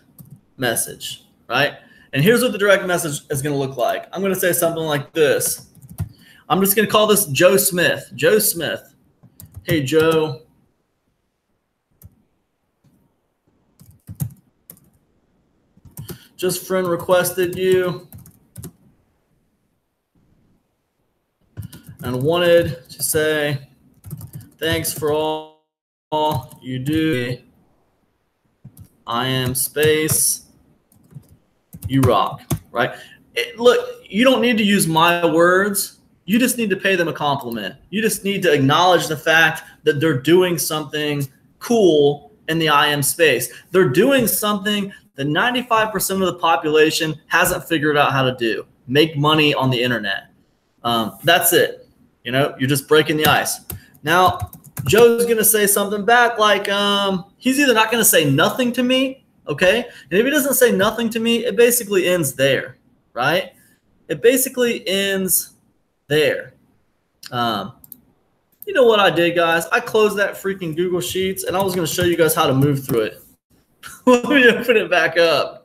message, right? And here's what the direct message is going to look like. I'm going to say something like this. I'm just going to call this Joe Smith. Joe Smith. Hey, Joe. Just friend requested you and wanted to say thanks for all you do. I am space. You rock, right? Look, you don't need to use my words. You just need to pay them a compliment. You just need to acknowledge the fact that they're doing something cool in the IM space. They're doing something that 95% of the population hasn't figured out how to do. Make money on the internet. That's it. You know, you're just breaking the ice. Now, Joe's going to say something back like he's either not going to say nothing to me, okay? And if he doesn't say nothing to me, it basically ends there, right? It basically ends there. You know what I did, guys? I closed that freaking Google Sheets, and I was going to show you guys how to move through it. Let me open it back up.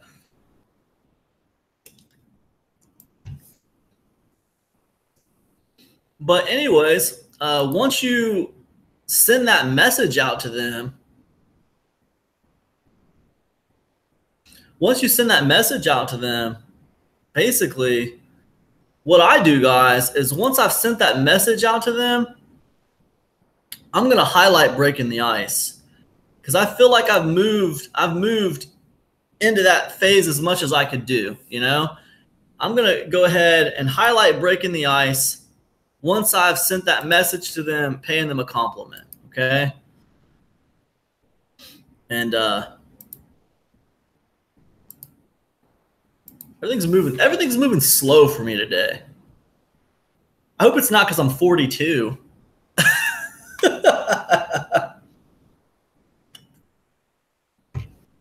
But anyways, once you send that message out to them, basically what I do, guys, is once I've sent that message out to them, I'm going to highlight breaking the ice because I feel like I've moved into that phase as much as I could do, you know? I'm going to go ahead and highlight breaking the ice once I've sent that message to them, paying them a compliment, okay? And everything's moving slow for me today. I hope it's not because I'm 42.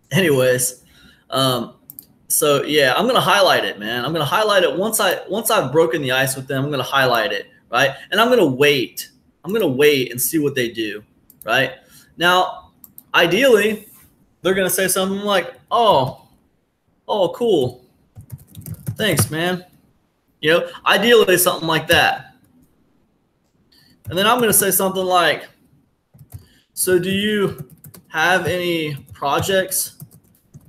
Anyways, so yeah, I'm gonna highlight it, man. I'm gonna highlight it once I've broken the ice with them. I'm gonna highlight it, right? And I'm gonna wait. I'm gonna wait and see what they do, right? Now, ideally, they're gonna say something like, "Oh, cool, thanks, man." You know, ideally something like that. And then I'm gonna say something like, "So, do you have any projects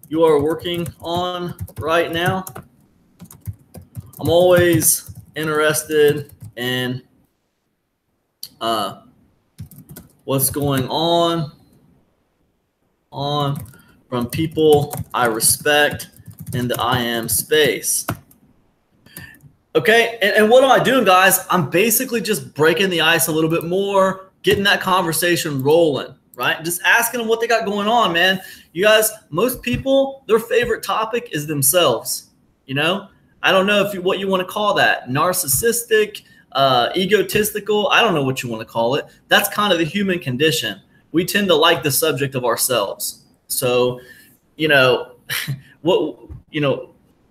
you are working on right now? I'm always interested in what's going on from people I respect in the IM space." Okay, and what am I doing, guys? I'm basically just breaking the ice a little bit more getting that conversation rolling, right? Just asking them what they got going on, man. You guys, most people, their favorite topic is themselves. You know, I don't know what you want to call that, narcissistic, egotistical. I don't know what you want to call it. That's kind of the human condition. We tend to like the subject of ourselves. So, you know, what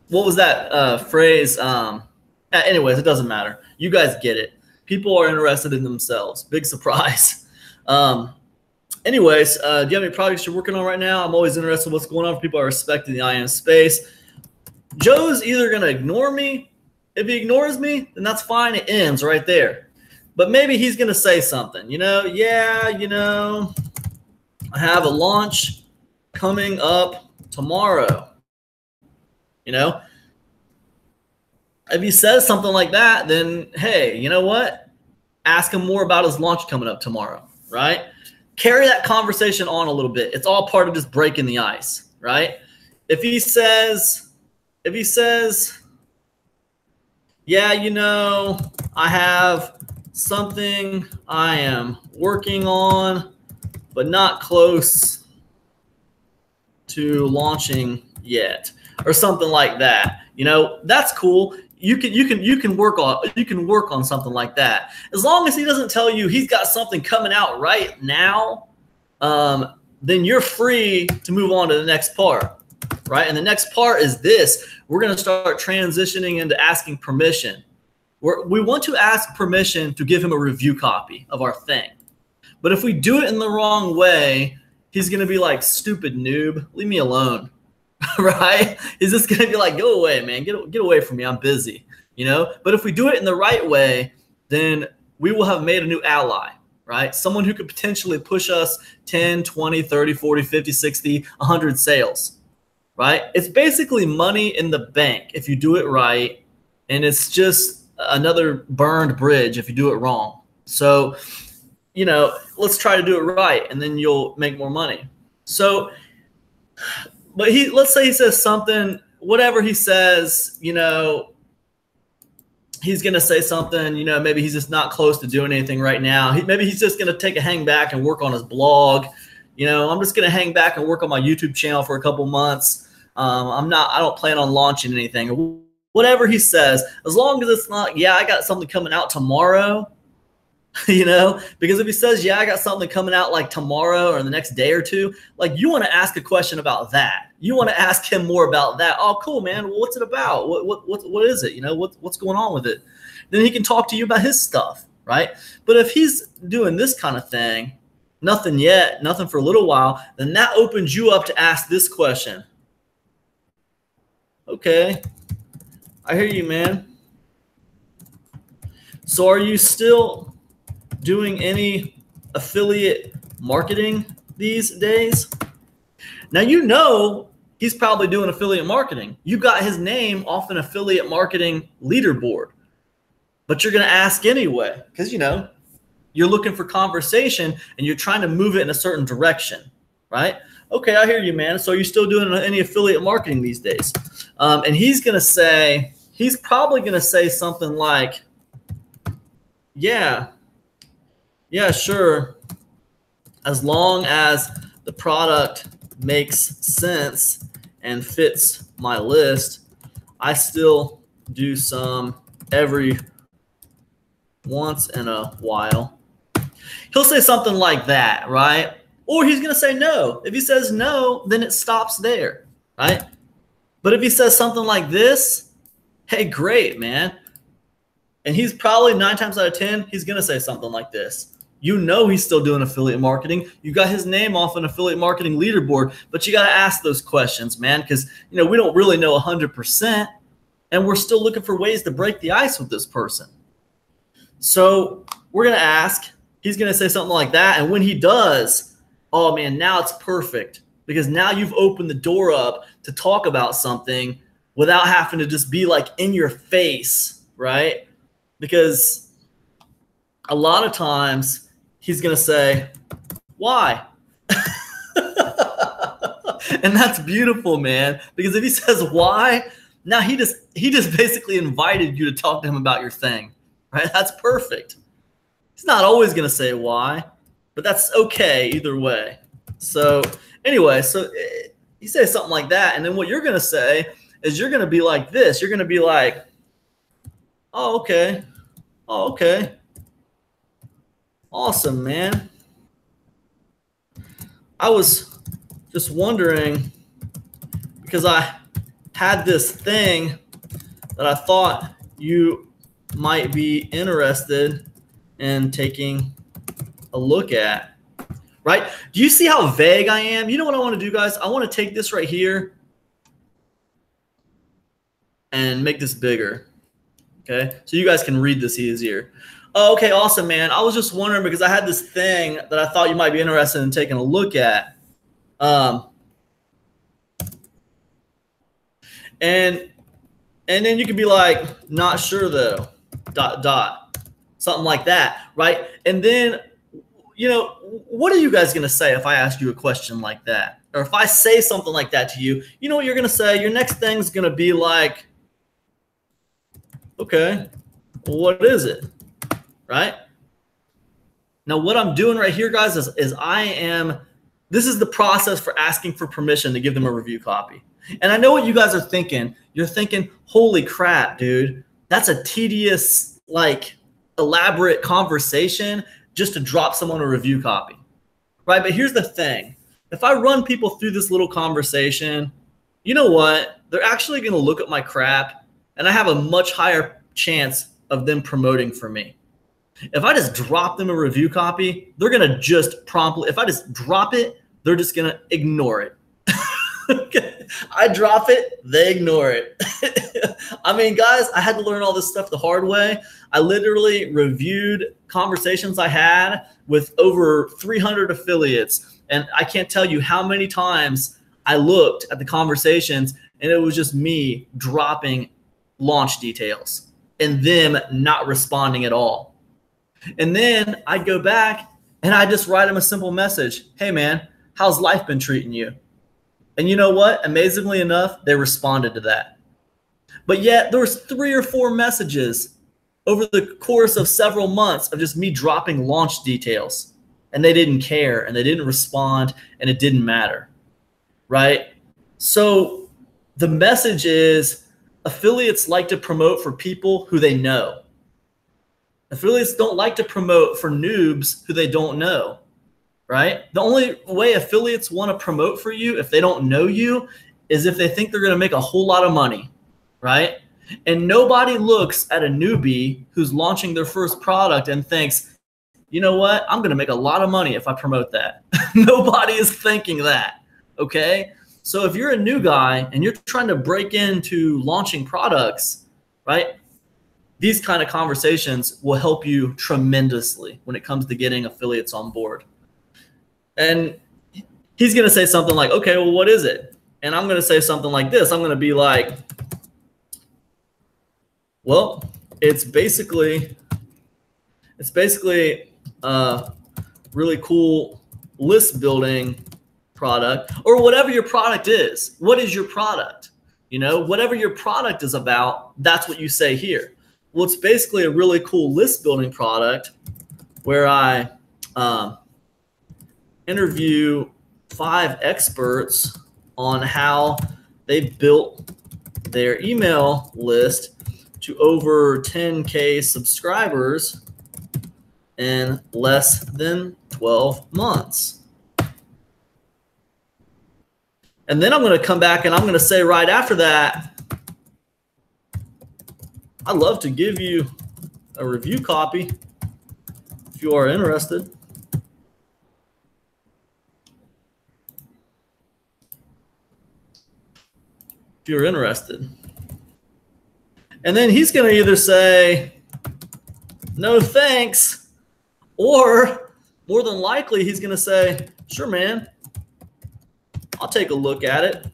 was that phrase? Anyways, it doesn't matter. You guys get it. People are interested in themselves. Big surprise. Anyways, do you have any projects you're working on right now? I'm always interested in what's going on for people I respect in the IM space. Joe's either going to ignore me. If he ignores me, then that's fine. It ends right there. But maybe he's going to say something. Yeah, I have a launch coming up tomorrow. If he says something like that, then, hey, you know what? Ask him more about his launch coming up tomorrow, right? Carry that conversation on a little bit. It's all part of just breaking the ice, right? If he says, yeah, I have something I am working on, but not close to launching yet, or something like that. That's cool. You can work on something like that. As long as he doesn't tell you he's got something coming out right now, then you're free to move on to the next part, right? And the next part is this. We're going to start transitioning into asking permission. We want to ask permission to give him a review copy of our thing. But if we do it in the wrong way, he's going to be like, stupid noob, leave me alone. Right? He's just going to be like, go away, man. Get away from me. I'm busy. But if we do it in the right way, then we will have made a new ally, right? Someone who could potentially push us 10, 20, 30, 40, 50, 60, 100 sales, right? It's basically money in the bank if you do it right. And it's just another burned bridge if you do it wrong. So, let's try to do it right, and then you'll make more money. So, but let's say he says something, whatever he says, he's going to say something, maybe he's just not close to doing anything right now. Maybe he's just going to take a hang back and work on his blog. I'm just going to hang back and work on my YouTube channel for a couple months. I don't plan on launching anything. Whatever he says, as long as it's not, yeah, I got something coming out tomorrow, because if he says, yeah, I got something coming out like tomorrow or the next day or two, like you want to ask a question about that. You want to ask him more about that. Oh, cool, man. Well, what's it about? What is it? What's going on with it? Then he can talk to you about his stuff, right? But if he's doing this kind of thing, nothing yet, nothing for a little while, then that opens you up to ask this question. Okay, I hear you, man. So are you still doing any affiliate marketing these days? Now, he's probably doing affiliate marketing. You got his name off an affiliate marketing leaderboard, but you're going to ask anyway because, you're looking for conversation and you're trying to move it in a certain direction, right? Okay, I hear you, man. So are you still doing any affiliate marketing these days? And he's probably going to say something like, yeah, sure. As long as the product makes sense and fits my list, I still do some every once in a while. He'll say something like that, right? Or he's going to say no. If he says no, then it stops there, right? But if he says something like this, hey, great, man. And he's probably 9 times out of 10, he's going to say something like this. He's still doing affiliate marketing. You got his name off an affiliate marketing leaderboard, but you got to ask those questions, man, because, we don't really know 100%, and we're still looking for ways to break the ice with this person. So we're going to ask. He's going to say something like that, and when he does, oh, man, now it's perfect because now you've opened the door up to talk about something without having to just be like in your face, right? Because a lot of times he's going to say, why? And that's beautiful, man, because if he says why, now he just basically invited you to talk to him about your thing, right? That's perfect. He's not always going to say why, but that's okay either way. So anyway, so you say something like that, and then what you're going to say is you're going to be like this. You're going to be like, oh, okay. Oh, okay. Awesome, man. I was just wondering because I had this thing that I thought you might be interested in taking a look at, right? Do you see how vague I am? You know what I want to do, guys? I want to take this right here and make this bigger, okay? So you guys can read this easier. Oh, okay, awesome, man. I was just wondering because I had this thing that I thought you might be interested in taking a look at. And then you could be like, not sure though, ... something like that, right? And then, you know, what are you guys going to say if I ask you a question like that? Or if I say something like that to you, you know what you're going to say? Your next thing's going to be like, okay, well, what is it, right? Now, what I'm doing right here, guys, is this is the process for asking for permission to give them a review copy. And I know what you guys are thinking. You're thinking, holy crap, dude, that's a tedious, like, elaborate conversation just to drop someone a review copy, right? But here's the thing. If I run people through this little conversation, you know what? They're actually going to look at my crap, and I have a much higher chance of them promoting for me. If I just drop them a review copy, they're going to just promptly, if I just drop it, they're just going to ignore it. Okay. I drop it, they ignore it. I mean, guys, I had to learn all this stuff the hard way. I literally reviewed conversations I had with over 300 affiliates. And I can't tell you how many times I looked at the conversations and it was just me dropping launch details and them not responding at all. And then I'd go back and I just write them a simple message. Hey, man, how's life been treating you? And you know what? Amazingly enough, they responded to that. But yet there was 3 or 4 messages over the course of several months of just me dropping launch details. And they didn't care and they didn't respond and it didn't matter, right? So the message is affiliates like to promote for people who they know. Affiliates don't like to promote for noobs who they don't know. Right? The only way affiliates want to promote for you if they don't know you is if they think they're going to make a whole lot of money, right? And nobody looks at a newbie who's launching their first product and thinks, you know what? I'm going to make a lot of money if I promote that. Nobody is thinking that, okay? So if you're a new guy and you're trying to break into launching products, right? These kind of conversations will help you tremendously when it comes to getting affiliates on board. And he's going to say something like, okay, well, what is it? And I'm going to say something like this. I'm going to be like, well, it's basically a really cool list building product or whatever your product is. What is your product? You know, whatever your product is about, that's what you say here. Well, it's basically a really cool list building product where I interview 5 experts on how they built their email list to over 10K subscribers in less than 12 months. And then I'm going to come back and I'm going to say right after that, I'd love to give you a review copy if you are interested. If you're interested. And then he's going to either say, no thanks, or more than likely he's going to say, sure, man, I'll take a look at it.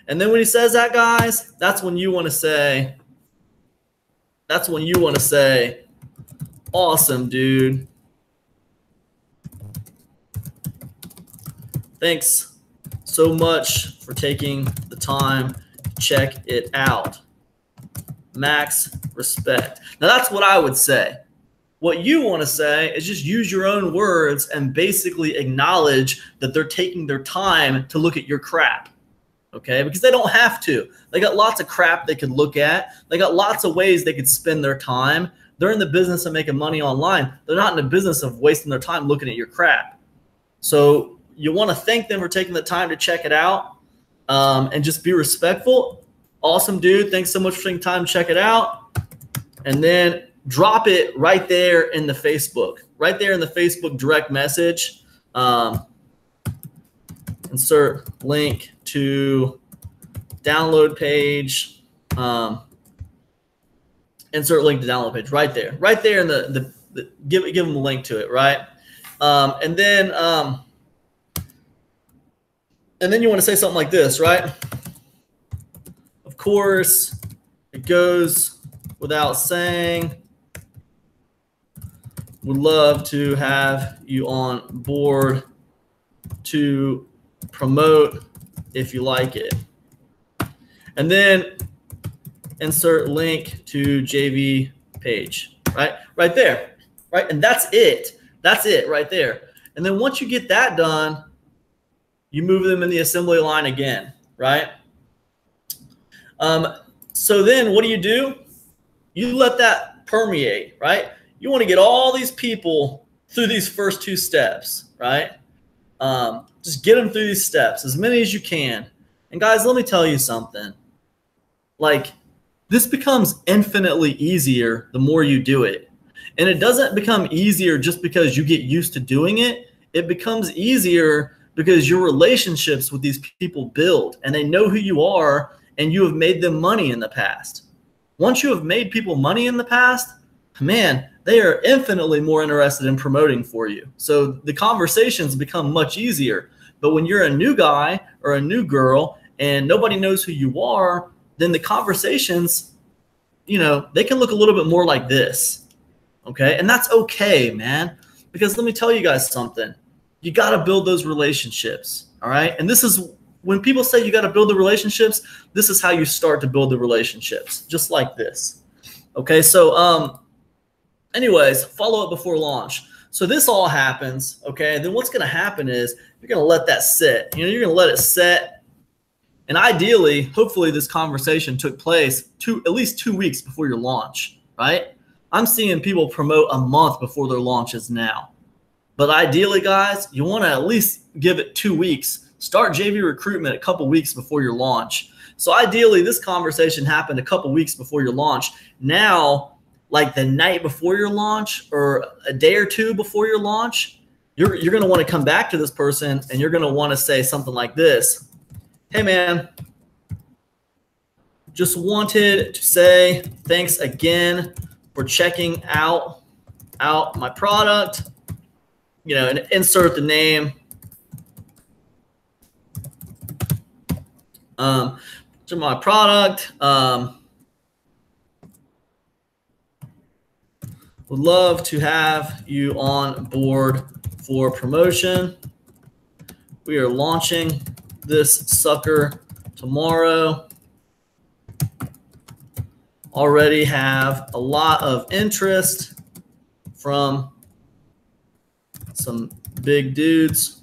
And then when he says that, guys, that's when you want to say, awesome, dude. Thanks so much for taking the time to check it out. Max respect. Now that's what I would say. What you want to say is just use your own words and basically acknowledge that they're taking their time to look at your crap. Okay, because they don't have to. They got lots of crap they could look at. They got lots of ways they could spend their time. They're in the business of making money online. They're not in the business of wasting their time looking at your crap. So you want to thank them for taking the time to check it out, and just be respectful. Awesome, dude. Thanks so much for taking time to check it out. And then drop it right there in the Facebook, right there in the Facebook direct message. Insert link to download page. Insert link to download page right there in the give them a link to it, right? And then you want to say something like this, right? Of course, it goes without saying, would love to have you on board to promote if you like it. And then insert link to JV page, right? Right there, right? And that's it. That's it right there. And then once you get that done, you move them in the assembly line again, right? So then what do? You let that permeate, right? You want to get all these people through these first 2 steps, right? Just get them through these steps, as many as you can. And guys, let me tell you something. Like, this becomes infinitely easier the more you do it. And it doesn't become easier just because you get used to doing it. It becomes easier because your relationships with these people build, and they know who you are, and you have made them money in the past. Once you have made people money in the past, man, they are infinitely more interested in promoting for you. So the conversations become much easier. But when you're a new guy or a new girl and nobody knows who you are, then the conversations, you know, they can look a little bit more like this. Okay. And that's okay, man. Because let me tell you guys something. You got to build those relationships. All right. And this is when people say you got to build the relationships, this is how you start to build the relationships, just like this. Okay. So, anyways, follow up before launch. So this all happens. Okay. And then what's going to happen is you're going to let that sit. You know, you're going to let it set. And ideally, hopefully this conversation took place at least 2 weeks before your launch, right? I'm seeing people promote a month before their launches now. But ideally, guys, you want to at least give it 2 weeks. Start JV recruitment a couple weeks before your launch. So ideally, this conversation happened a couple weeks before your launch. Now, like the night before your launch or a day or two before your launch, you're going to want to come back to this person and you're going to want to say something like this. Hey, man, just wanted to say thanks again for checking out my product, you know, and insert the name. To my product. Would love to have you on board for promotion. We are launching this sucker tomorrow. Already have a lot of interest from some big dudes,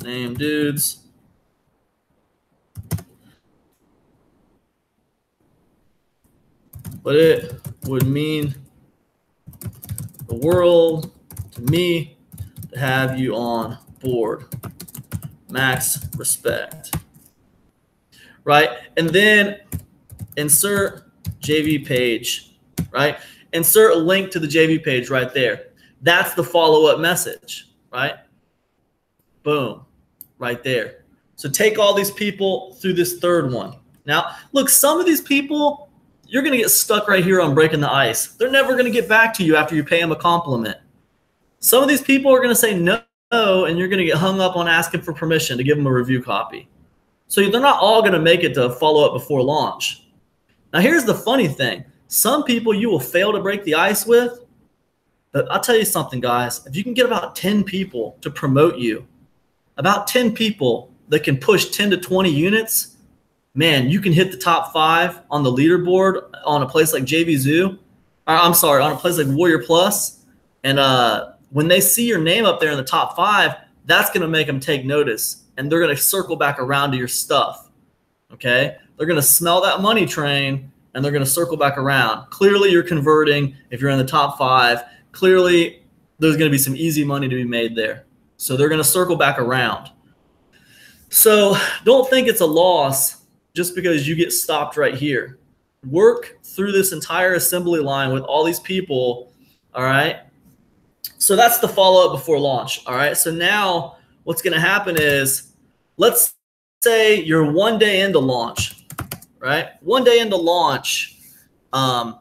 name dudes. But it would mean the world to me to have you on board. Max respect. Right? And then insert JV page, right? Insert a link to the JV page right there. That's the follow-up message, right? Boom, right there. So take all these people through this third one. Now, look, some of these people, you're going to get stuck right here on breaking the ice. They're never going to get back to you after you pay them a compliment. Some of these people are going to say no, and you're going to get hung up on asking for permission to give them a review copy. So they're not all going to make it to follow up before launch. Now, here's the funny thing. Some people you will fail to break the ice with, but I'll tell you something, guys. If you can get about 10 people to promote you, about 10 people that can push 10 to 20 units, man, you can hit the top 5 on the leaderboard on a place like JV Zoo. I'm sorry, on a place like Warrior Plus, and when they see your name up there in the top 5, that's going to make them take notice, and they're going to circle back around to your stuff. Okay, they're going to smell that money train, and they're going to circle back around. Clearly, you're converting. If you're in the top 5, clearly there's going to be some easy money to be made there. So they're going to circle back around. So don't think it's a loss just because you get stopped right here. Work through this entire assembly line with all these people, all right? So that's the follow-up before launch, all right? So now what's going to happen is, let's say you're 1 day into launch, right? 1 day into launch. Now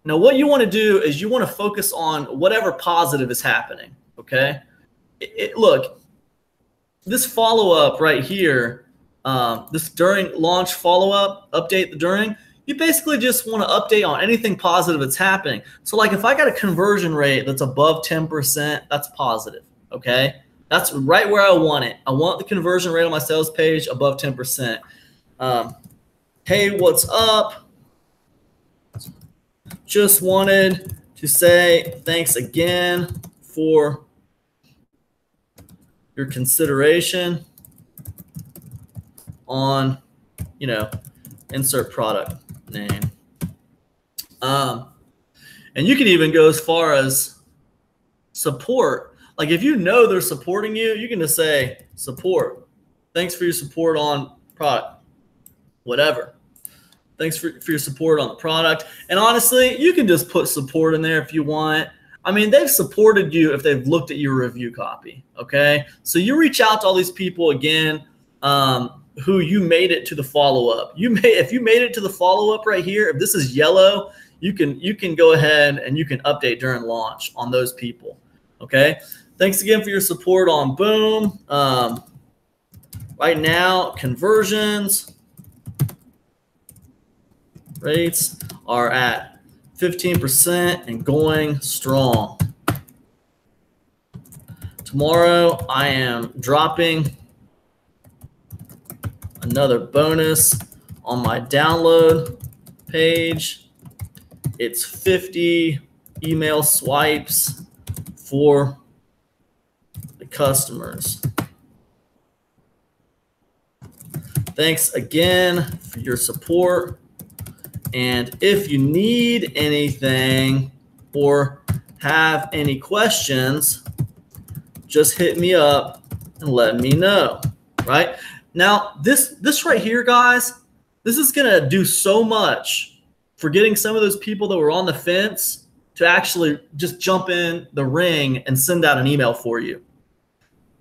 what you want to do is you want to focus on whatever positive is happening, okay? Look, this follow-up right here, this during launch follow-up, update the during, you basically just want to update on anything positive that's happening. So like if I got a conversion rate that's above 10%, that's positive, okay? That's right where I want it. I want the conversion rate on my sales page above 10%. Hey, what's up? Just wanted to say thanks again for your consideration on, insert product name. And you can even go as far as support. Like if you know they're supporting you, you can just say support. Thanks for your support on product, whatever. Thanks for your support on the product. And honestly, you can just put support in there if you want. I mean, they've supported you if they've looked at your review copy, okay? So you reach out to all these people again who you made it to the follow-up. If you made it to the follow-up right here, if this is yellow, you can go ahead and you can update during launch on those people, okay? Thanks again for your support on Boom. Right now, conversions rates are at 15% and going strong. Tomorrow, I am dropping another bonus on my download page. It's 50 email swipes for the customers. Thanks again for your support. And if you need anything or have any questions, just hit me up and let me know, right? Now, this right here, guys, this is going to do so much for getting some of those people that were on the fence to actually just jump in the ring and send out an email for you.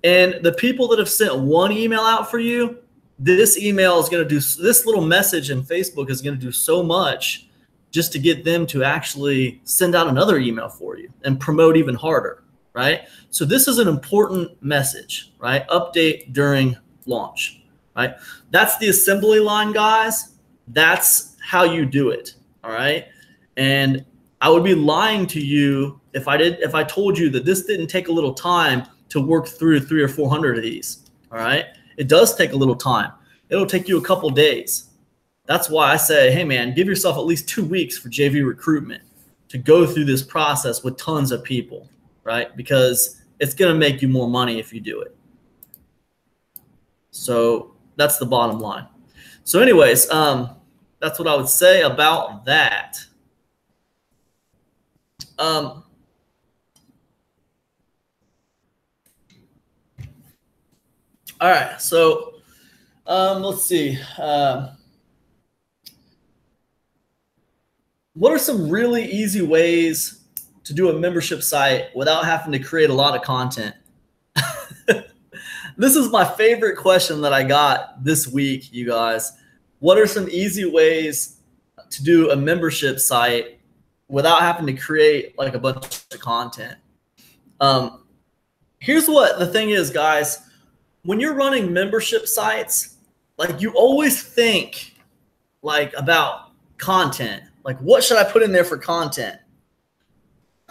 And the people that have sent one email out for you, this email is going to do, this little message in Facebook is going to do so much just to get them to actually send out another email for you and promote even harder, right? So this is an important message, right? Update during launch, right? That's the assembly line, guys. That's how you do it, all right? And I would be lying to you if I told you that this didn't take a little time to work through 300 or 400 of these, all right? It does take a little time. It'll take you a couple days. That's why I say, hey, man, give yourself at least 2 weeks for JV recruitment to go through this process with tons of people, right? Because it's going to make you more money if you do it. So that's the bottom line. So anyways, that's what I would say about that. All right, so let's see. What are some really easy ways to do a membership site without having to create a lot of content? This is my favorite question that I got this week, you guys. What are some easy ways to do a membership site without having to create like a bunch of content? Here's what the thing is, guys. When you're running membership sites, like you always think like about content. Like what should I put in there for content?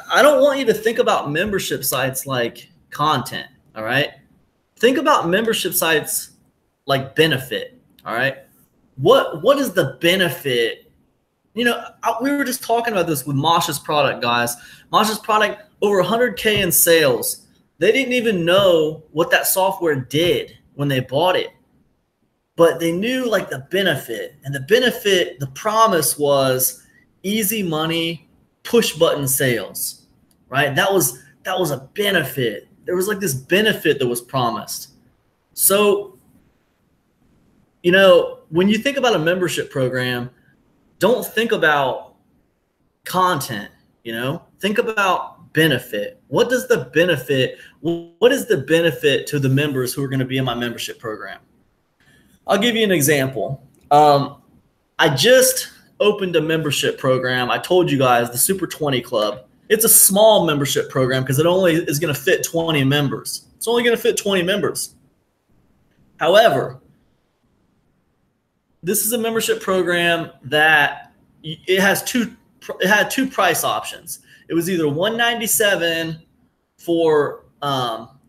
I don't want you to think about membership sites like content, all right? Think about membership sites like benefit, all right? What is the benefit We were just talking about this with Mosh's product, guys. Mosh's product, over 100K in sales. They didn't even know what that software did when they bought it, but they knew like the benefit, and the promise was easy money, push button sales, right? That was a benefit. There was like this benefit that was promised. So, when you think about a membership program, don't think about content, think about benefit. What is the benefit to the members who are going to be in my membership program? I'll give you an example. I just opened a membership program. I told you guys, the Super 20 Club. It's a small membership program because it only is going to fit 20 members. It's only going to fit 20 members. However, this is a membership program that it had two price options. It was either $197 for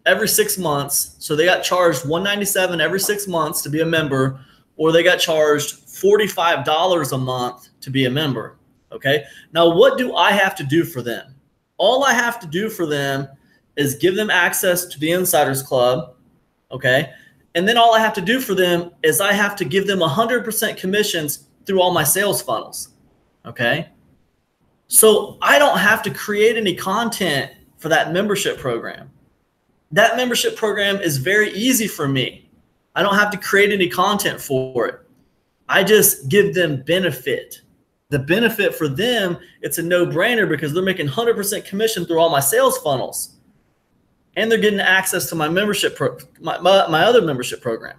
every 6 months. So they got charged $197 every 6 months to be a member, or they got charged $45 a month to be a member. Okay. Now, what do I have to do for them? All I have to do for them is give them access to the Insiders Club. Okay. And then all I have to do for them is I have to give them 100% commissions through all my sales funnels. Okay. So I don't have to create any content for that membership program. That membership program is very easy for me. I don't have to create any content for it. I just give them benefit. The benefit for them, it's a no-brainer because they're making 100% commission through all my sales funnels. And they're getting access to my membership, my other membership program.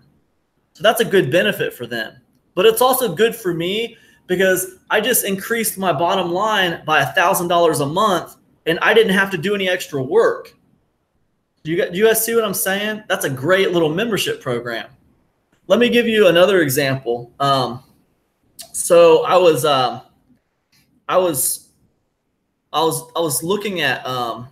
So that's a good benefit for them. But it's also good for me because I just increased my bottom line by $1,000 a month, and I didn't have to do any extra work. Do you guys see what I'm saying? That's a great little membership program. Let me give you another example. So I was looking at a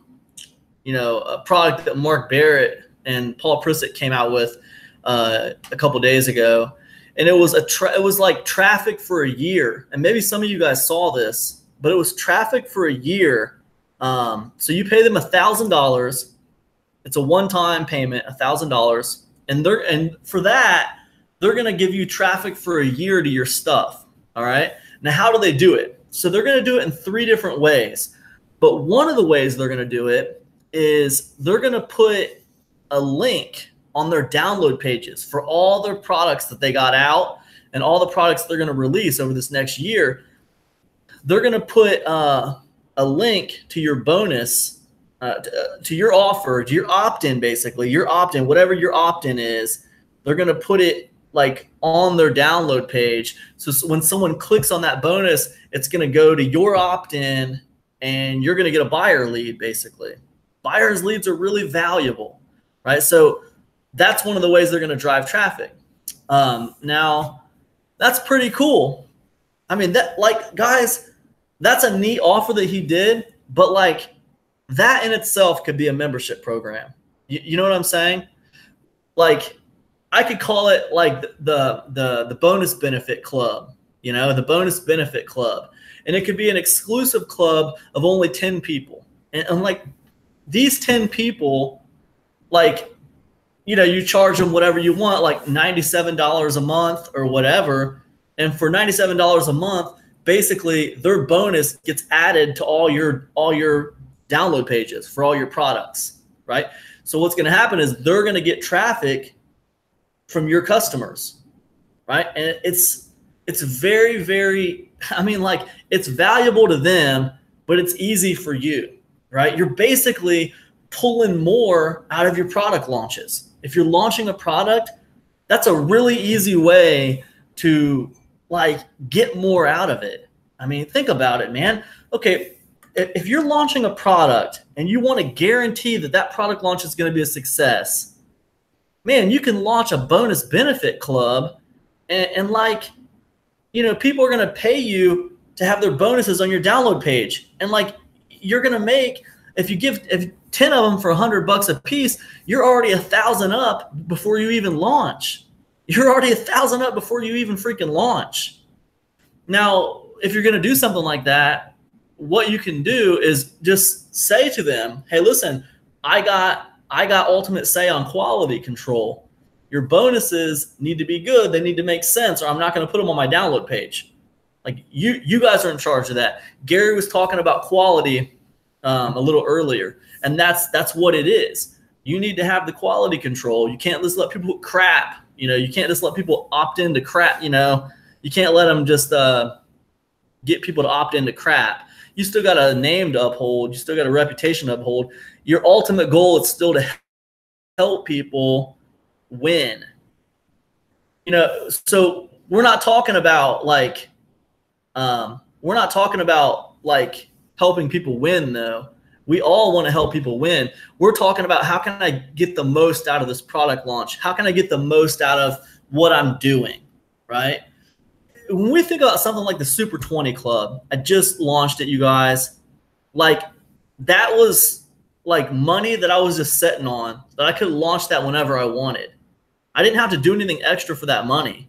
product that Mark Barrett and Paul Prisick came out with a couple days ago, and it was like traffic for a year. And maybe some of you guys saw this, but it was traffic for a year. So you pay them $1,000. It's a one-time payment, $1,000, and for that they're going to give you traffic for a year to your stuff. All right. Now, how do they do it? So they're going to do it in 3 different ways. But one of the ways they're going to do it is they're going to put a link on their download pages for all their products that they got out and all the products they're going to release over this next year. They're going to put a link to your bonus, to your offer, to your opt-in, basically your opt-in, whatever your opt-in is. They're going to put it like on their download page. So when someone clicks on that bonus, it's going to go to your opt-in and you're going to get a buyer lead, basically. Buyers leads are really valuable, right? So that's one of the ways they're going to drive traffic. Now that's pretty cool. I mean, guys, that's a neat offer that he did, but like that in itself could be a membership program. You know what I'm saying? Like, I could call it like the bonus benefit club, the bonus benefit club. And it could be an exclusive club of only 10 people. And like these 10 people, like, you charge them whatever you want, like $97 a month or whatever. And for $97 a month, basically their bonus gets added to all your download pages for all your products, right? So what's going to happen is they're going to get traffic from your customers, right? And it's very, very, it's valuable to them, but it's easy for you, right? You're basically pulling more out of your product launches. If you're launching a product, that's a really easy way to like get more out of it. I mean, think about it, man. Okay, if you're launching a product and you want to guarantee that that product launch is going to be a success, man, you can launch a bonus benefit club and like, people are going to pay you to have their bonuses on your download page. And like, you're going to make, if 10 of them for $100 a piece, you're already 1,000 up before you even launch. You're already 1,000 up before you even freaking launch. Now, if you're going to do something like that, what you can do is just say to them, hey, listen, I got ultimate say on quality control. Your bonuses need to be good. They need to make sense, or I'm not going to put them on my download page. Like you guys are in charge of that. Gary was talking about quality a little earlier, and that's what it is. You need to have the quality control. You can't just let people put crap. You can't just let people opt into crap. You can't let them just get people to opt into crap. You still got a name to uphold. You still got a reputation to uphold. Your ultimate goal is still to help people win. So we're not talking about helping people win, though. We all want to help people win. We're talking about, how can I get the most out of this product launch? How can I get the most out of what I'm doing, right? When we think about something like the Super 20 Club, I just launched it, you guys. Like, that was like money that I was just sitting on, that I could launch that whenever I wanted. I didn't have to do anything extra for that money.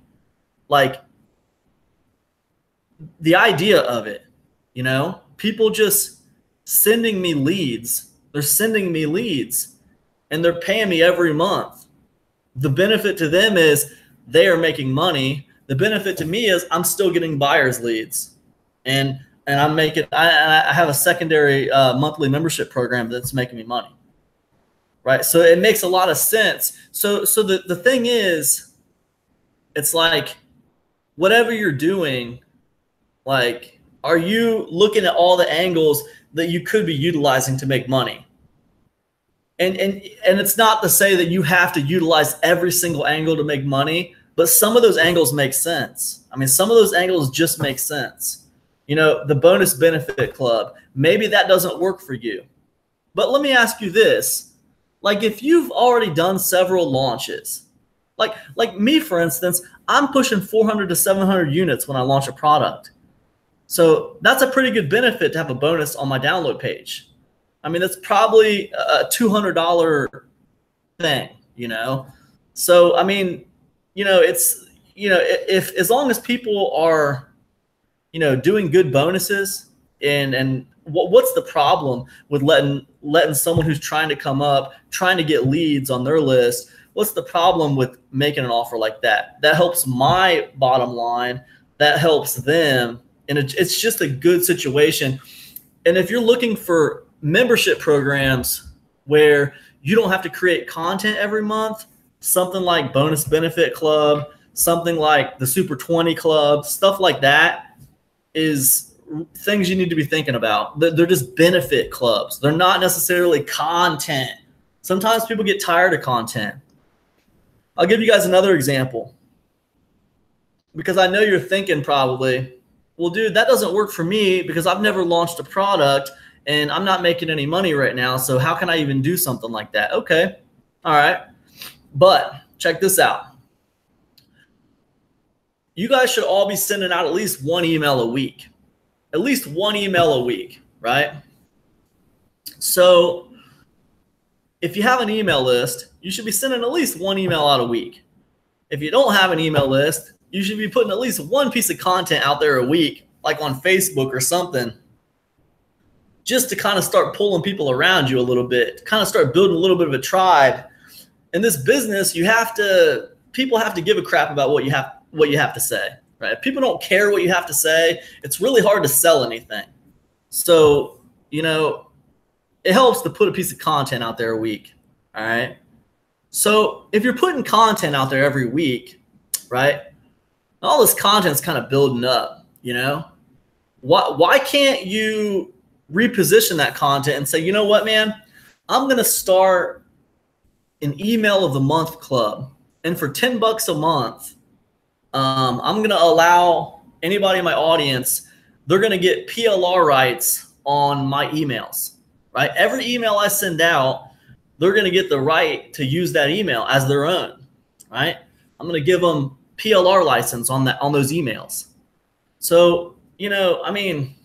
Like, the idea of it, people just sending me leads. They're sending me leads, and they're paying me every month. The benefit to them is they are making money. The benefit to me is I'm still getting buyers leads, and I'm making. I have a secondary monthly membership program that's making me money, right? So it makes a lot of sense. So the thing is, it's like, whatever you're doing, like, are you looking at all the angles that you could be utilizing to make money? And it's not to say that you have to utilize every single angle to make money, but some of those angles make sense. I mean, some of those angles just make sense. The bonus benefit club, maybe that doesn't work for you. But let me ask you this. Like, if you've already done several launches, like me, for instance, I'm pushing 400 to 700 units when I launch a product. So that's a pretty good benefit to have a bonus on my download page. I mean, that's probably a $200 thing, So, I mean, it's, if as long as people are, doing good bonuses, and what's the problem with letting someone who's trying to come up, trying to get leads on their list? What's the problem with making an offer like that? That helps my bottom line. That helps them. And it's just a good situation. And if you're looking for membership programs where you don't have to create content every month, something like Bonus Benefit Club, something like the Super 20 Club, stuff like that is things you need to be thinking about. They're just benefit clubs. They're not necessarily content. Sometimes people get tired of content. I'll give you guys another example, because I know you're thinking probably, well, dude, that doesn't work for me because I've never launched a product and I'm not making any money right now. So how can I even do something like that? Okay. All right. But check this out. You guys should all be sending out at least one email a week. At least one email a week, right? So if you have an email list, you should be sending at least one email out a week. If you don't have an email list, you should be putting at least one piece of content out there a week, like on Facebook or something, just to kind of start pulling people around you a little bit, kind of start building a little bit of a tribe. In this business, people have to give a crap about what you have to say, right? If people don't care what you have to say, it's really hard to sell anything. So, it helps to put a piece of content out there a week, all right? So if you're putting content out there every week, right, all this content's kind of building up, Why can't you reposition that content and say, you know what, man, I'm going to start an email of the month club. And for $10 a month, I'm going to allow anybody in my audience, they're going to get PLR rights on my emails, right? Every email I send out, they're going to get the right to use that email as their own, right? I'm going to give them PLR license on those emails. So, I mean,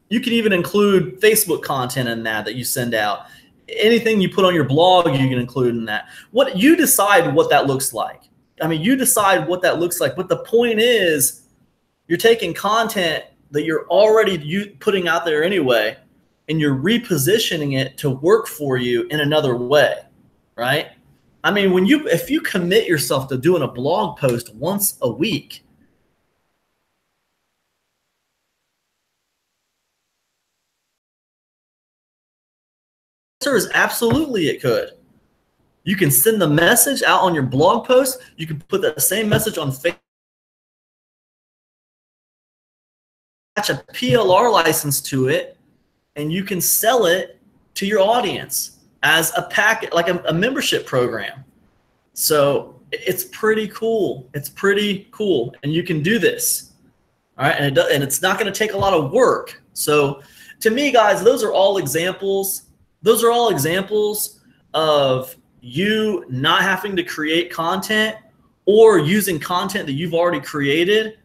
you can even include Facebook content in that you send out. Anything you put on your blog, you can include in that. What you decide what that looks like. I mean, you decide what that looks like. But the point is, You're taking content that you're already putting out there anyway, and you're repositioning it to work for you in another way, right? I mean, if you commit yourself to doing a blog post once a week, the answer is absolutely it could. You can send the message out on your blog post. You can put that same message on Facebook. Attach a PLR license to it, and you can sell it to your audience as a packet, like a membership program. So it's pretty cool. It's pretty cool, and you can do this. All right, and it's not going to take a lot of work. So to me, guys, those are all examples. Those are all examples of you not having to create content or using content that you've already created,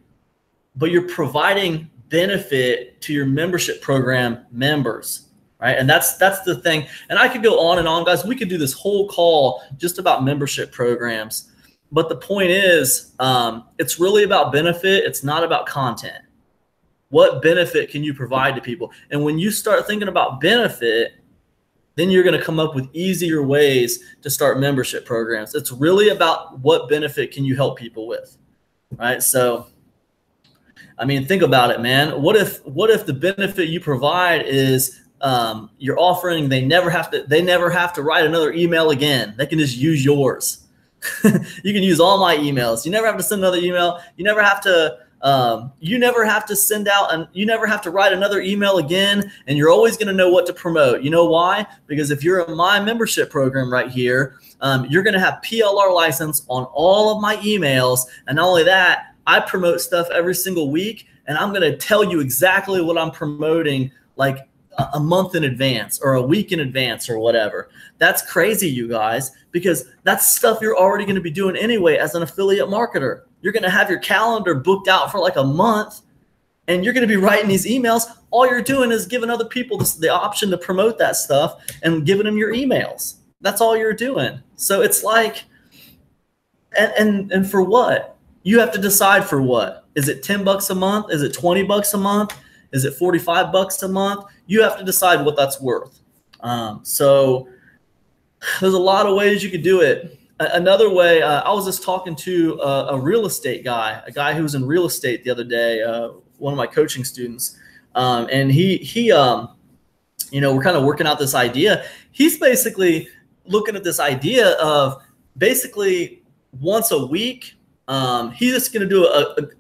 but you're providing benefit to your membership program members, right? And that's the thing. And I could go on and on, guys. We could do this whole call just about membership programs. But the point is, it's really about benefit. It's not about content. What benefit can you provide to people? And when you start thinking about benefit, then you're going to come up with easier ways to start membership programs. It's really about what benefit can you help people with, right? So, I mean, think about it, man. What if the benefit you provide is you're offering they never have to write another email again. They can just use yours. You can use all my emails. You never have to send another email. You never have to send out, and you never have to write another email again, and you're always going to know what to promote. You know why? Because if you're in my membership program right here, you're going to have PLR license on all of my emails. And not only that, I promote stuff every single week, and I'm going to tell you exactly what I'm promoting like a month in advance or a week in advance or whatever. That's crazy, you guys, because that's stuff you're already going to be doing anyway as an affiliate marketer. You're going to have your calendar booked out for like a month, and you're going to be writing these emails. All you're doing is giving other people the option to promote that stuff and giving them your emails. That's all you're doing. So it's like, and for what? You have to decide for what. Is it $10 a month? Is it $20 a month? Is it $45 a month? You have to decide what that's worth. So there's a lot of ways you could do it. Another way, I was just talking to a real estate guy, a guy who was in real estate the other day, one of my coaching students, and he you know, we're kind of working out this idea. He's basically looking at this idea of basically once a week, he's just going to do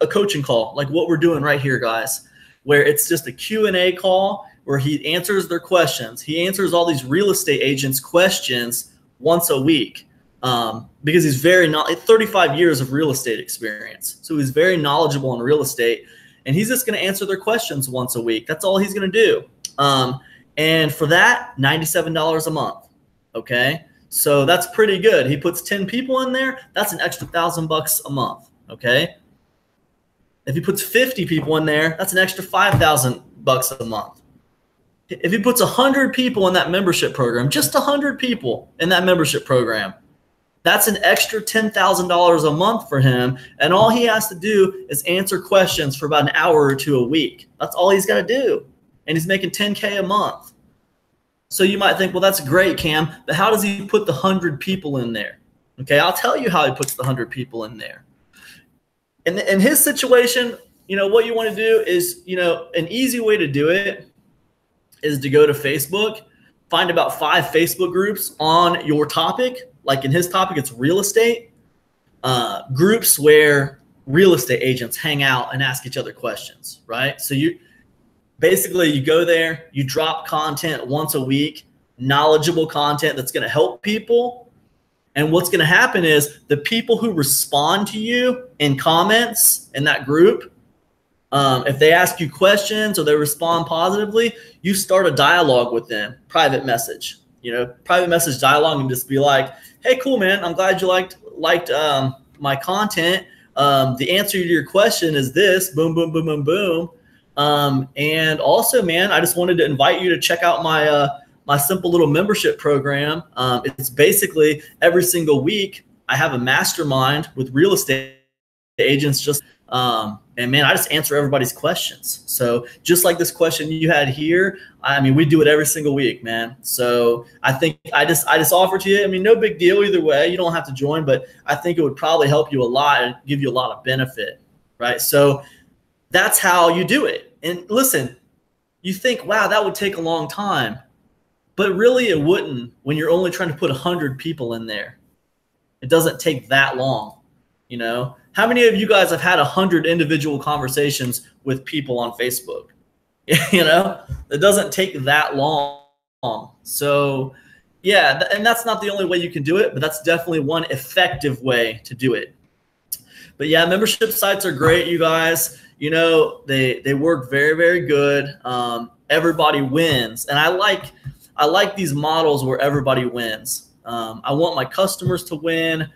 a coaching call, like what we're doing right here, guys, where it's just a Q&A call where he answers their questions. He answers all these real estate agents' questions once a week. Because he's 35 years of real estate experience. So he's very knowledgeable in real estate, and he's just going to answer their questions once a week. That's all he's going to do. And for that, $97 a month. Okay. So that's pretty good. He puts 10 people in there. That's an extra $1,000 a month. Okay. If he puts 50 people in there, that's an extra $5,000 a month. If he puts 100 people in that membership program, just 100 people in that membership program, that's an extra $10,000 a month for him. And all he has to do is answer questions for about an hour or two a week. That's all he's got to do. And he's making $10K a month. So you might think, well, that's great, Cam, but how does he put the 100 people in there? Okay, I'll tell you how he puts the 100 people in there. In his situation, you know, what you want to do is, you know, an easy way to do it is to go to Facebook, find about 5 Facebook groups on your topic. Like in his topic, it's real estate, groups where real estate agents hang out and ask each other questions, right? So you go there, you drop content once a week, knowledgeable content that's going to help people. And what's going to happen is the people who respond to you in comments in that group, if they ask you questions or they respond positively, you start a dialogue with them, private message. You know, private message dialogue, and just be like, hey, cool, man, I'm glad you liked my content. The answer to your question is this, boom, boom, boom, boom, boom. And also, man, I just wanted to invite you to check out my simple little membership program. It's basically every single week I have a mastermind with real estate agents, just And man, I just answer everybody's questions. So just like this question you had here, I mean, we do it every single week, man. So I think I just offer to you. I mean, no big deal either way. You don't have to join, but I think it would probably help you a lot and give you a lot of benefit, right? So that's how you do it. And listen, you think, wow, that would take a long time, but really it wouldn't when you're only trying to put 100 people in there. It doesn't take that long, you know? How many of you guys have had 100 individual conversations with people on Facebook? You know, it doesn't take that long. So yeah, and that's not the only way you can do it, but that's definitely one effective way to do it. But yeah, membership sites are great, you guys. You know, they work very, very good. Everybody wins. And I like these models where everybody wins. I want my customers to win.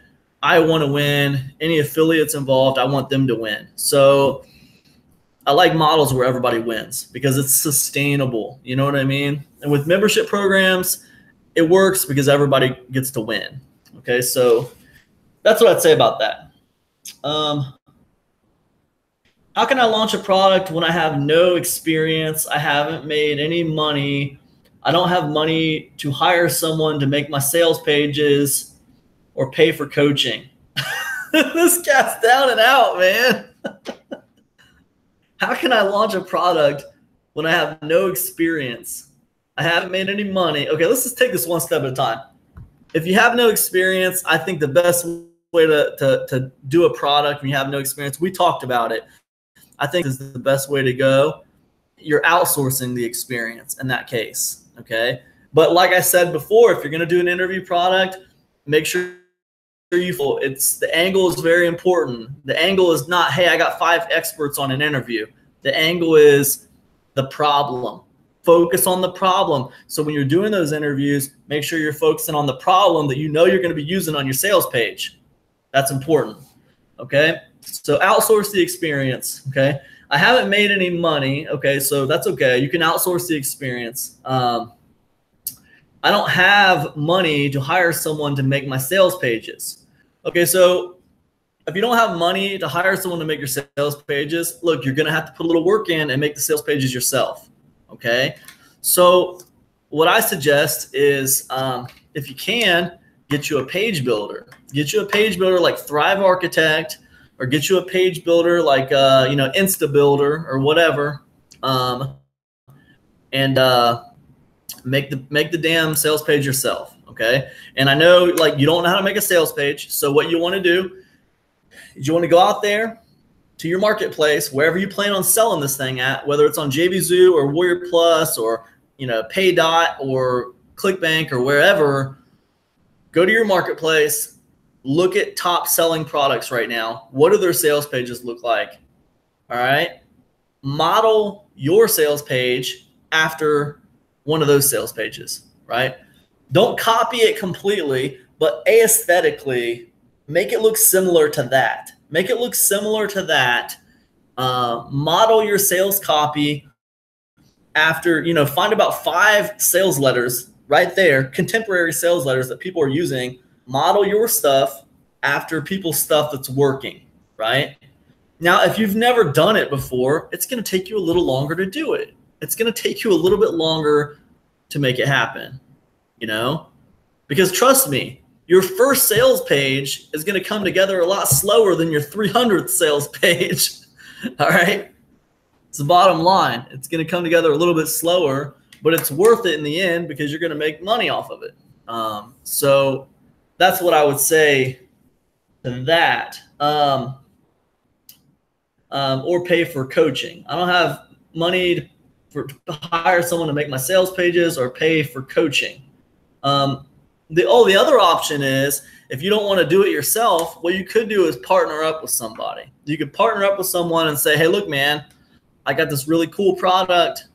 I want to win. Any affiliates involved, I want them to win. So I like models where everybody wins because it's sustainable. You know what I mean? And with membership programs, it works because everybody gets to win. Okay, so that's what I'd say about that. How can I launch a product when I have no experience? I haven't made any money. I don't have money to hire someone to make my sales pages or pay for coaching. This guy's down and out, man. How can I launch a product when I have no experience? I haven't made any money. Okay, let's just take this one step at a time. If you have no experience, I think the best way to do a product when you have no experience, we talked about it. I think this is the best way to go. You're outsourcing the experience in that case, okay? But like I said before, if you're gonna do an interview product, make sure the angle is very important. The angle is not, hey, I got 5 experts on an interview. The angle is the problem. Focus on the problem. So when you're doing those interviews, make sure you're focusing on the problem that you know you're going to be using on your sales page. That's important. Okay. So outsource the experience. Okay. I haven't made any money. Okay. So that's okay. You can outsource the experience. I don't have money to hire someone to make my sales pages. Okay, so if you don't have money to hire someone to make your sales pages, look, you're going to have to put a little work in and make the sales pages yourself. Okay, so what I suggest is if you can, get you a page builder. Get you a page builder like Thrive Architect, or get you a page builder like Insta Builder or whatever, and make the damn sales page yourself. Okay. And I know like you don't know how to make a sales page. So what you want to do is you want to go out there to your marketplace, wherever you plan on selling this thing at, whether it's on JVZoo or Warrior Plus or, PayDot or ClickBank or wherever. Go to your marketplace, look at top selling products right now. What do their sales pages look like? All right. Model your sales page after one of those sales pages, right? Don't copy it completely, but aesthetically, make it look similar to that. Make it look similar to that. Model your sales copy after, find about 5 sales letters right there, contemporary sales letters that people are using. Model your stuff after people's stuff that's working, right? Now, if you've never done it before, it's going to take you a little longer to do it. It's going to take you a little bit longer to make it happen. Because trust me, your first sales page is going to come together a lot slower than your 300th sales page. All right. It's the bottom line. It's going to come together a little bit slower, but it's worth it in the end because you're going to make money off of it. So that's what I would say to that. Or pay for coaching. I don't have money to hire someone to make my sales pages or pay for coaching. The other option is if you don't want to do it yourself, what you could do is partner up with somebody. You could partner up with someone and say, hey, look, man, I got this really cool product.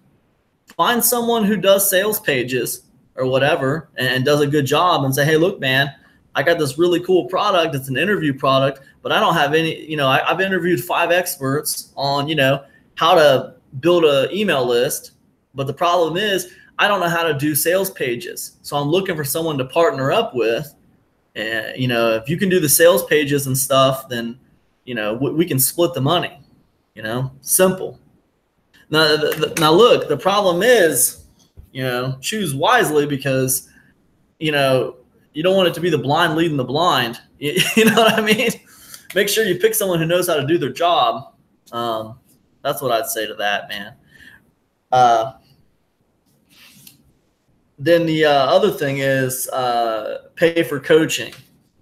Find someone who does sales pages or whatever and does a good job and say, hey, look, man, I got this really cool product. It's an interview product, but I don't have any, I've interviewed 5 experts on, how to build an email list. But the problem is I don't know how to do sales pages. So I'm looking for someone to partner up with. And, if you can do the sales pages and stuff, then, we can split the money, simple. Now look, the problem is, choose wisely, because, you don't want it to be the blind leading the blind. You know what I mean? Make sure you pick someone who knows how to do their job. That's what I'd say to that, man. Then the other thing is pay for coaching.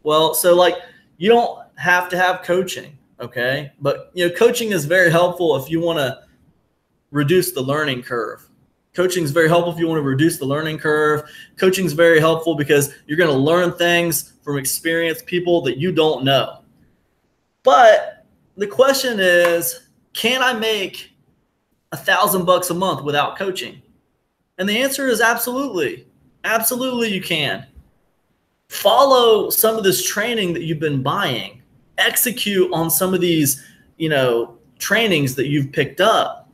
Well, so like, you don't have to have coaching, okay? But coaching is very helpful if you want to reduce the learning curve. Coaching is very helpful if you want to reduce the learning curve. Coaching is very helpful because you're going to learn things from experienced people that you don't know. But the question is, can I make $1,000 a month without coaching? And the answer is absolutely. Absolutely you can. Follow some of this training that you've been buying. Execute on some of these, trainings that you've picked up,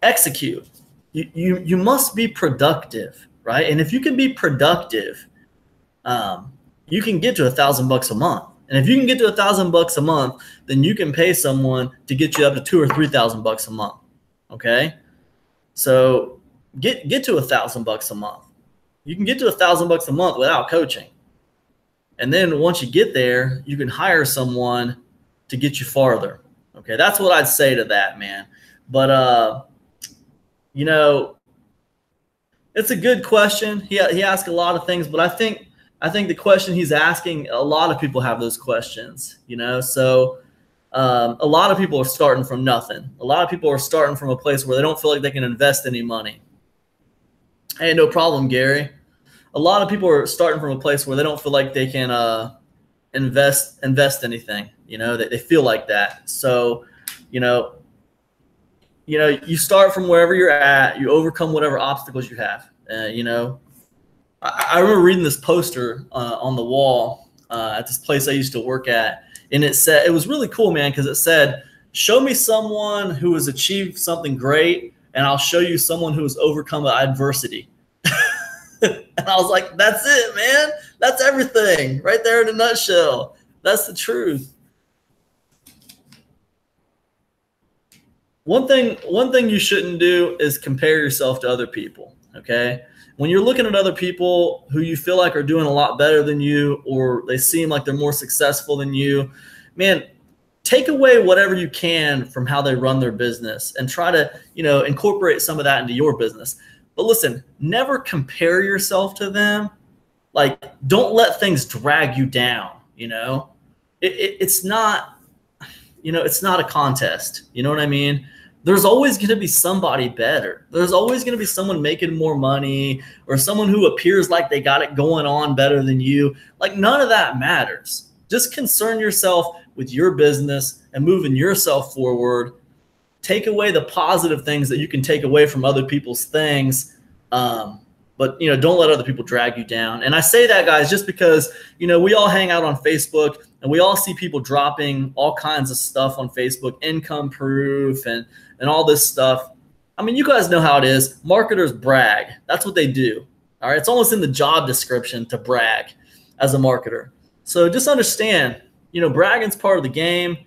execute. You must be productive, right? And if you can be productive, you can get to $1,000 a month. And if you can get to $1,000 a month, then you can pay someone to get you up to $2,000 or $3,000 a month. Okay, so get to $1,000 a month. You can get to $1,000 a month without coaching. And then once you get there, you can hire someone to get you farther. Okay, that's what I'd say to that, man. But it's a good question. He asked a lot of things, but I think the question he's asking, a lot of people have those questions, so a lot of people are starting from nothing. A lot of people are starting from a place where they don't feel like they can invest any money. Hey, no problem, Gary. A lot of people are starting from a place where they don't feel like they can invest anything, they feel like that. So, you start from wherever you're at, you overcome whatever obstacles you have. I remember reading this poster on the wall at this place I used to work at, and it was really cool, man, because it said, show me someone who has achieved something great, and I'll show you someone who has overcome adversity. And I was like, that's it, man. That's everything right there in a nutshell. That's the truth. One thing you shouldn't do is compare yourself to other people, okay? When you're looking at other people who you feel like are doing a lot better than you, or they seem like they're more successful than you, man, take away whatever you can from how they run their business and try to, incorporate some of that into your business. But listen, never compare yourself to them. Like, don't let things drag you down, It's not, it's not a contest. You know what I mean? There's always going to be somebody better. There's always going to be someone making more money, or someone who appears like they got it going on better than you. Like, none of that matters. Just concern yourself with your business and moving yourself forward. Take away the positive things that you can take away from other people's things. But, don't let other people drag you down. And I say that, guys, just because, we all hang out on Facebook and we all see people dropping all kinds of stuff on Facebook, income proof and all this stuff. I mean, you guys know how it is. Marketers brag. That's what they do. All right. It's almost in the job description to brag as a marketer. So just understand, bragging's part of the game.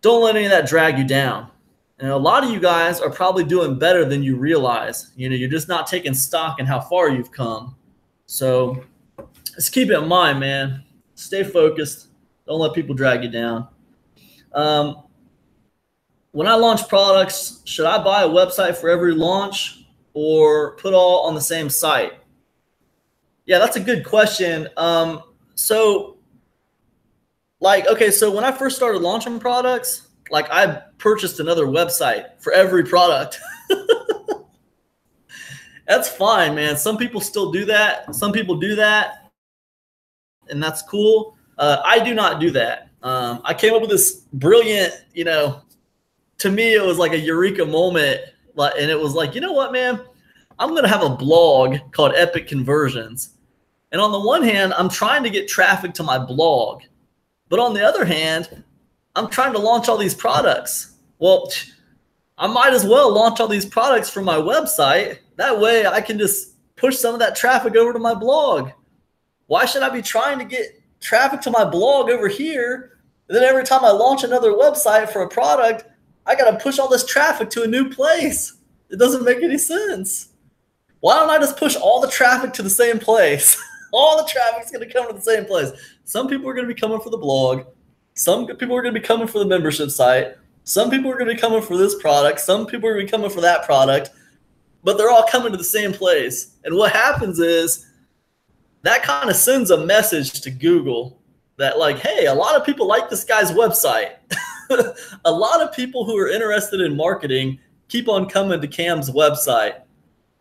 Don't let any of that drag you down. And a lot of you guys are probably doing better than you realize. You're just not taking stock in how far you've come. So just keep it in mind, man. Stay focused. Don't let people drag you down. When I launch products, should I buy a website for every launch or put all on the same site? Yeah, that's a good question. So when I first started launching products, I purchased another website for every product. That's fine, man. Some people still do that. Some people do that, and that's cool. I do not do that. I came up with this brilliant, to me, it was like a eureka moment. And it was like, you know what, man? I'm going to have a blog called Epic Conversions. And on the one hand, I'm trying to get traffic to my blog. But on the other hand, I'm trying to launch all these products. Well, I might as well launch all these products from my website. That way I can just push some of that traffic over to my blog. Why should I be trying to get traffic to my blog over here And then every time I launch another website for a product, I got to push all this traffic to a new place. It doesn't make any sense. Why don't I just push all the traffic to the same place? All the traffic's going to come to the same place. Some people are going to be coming for the blog. Some people are going to be coming for the membership site. Some people are going to be coming for this product. Some people are going to be coming for that product. But they're all coming to the same place. And what happens is that kind of sends a message to Google that like, hey, a lot of people like this guy's website. A lot of people who are interested in marketing keep on coming to Cam's website.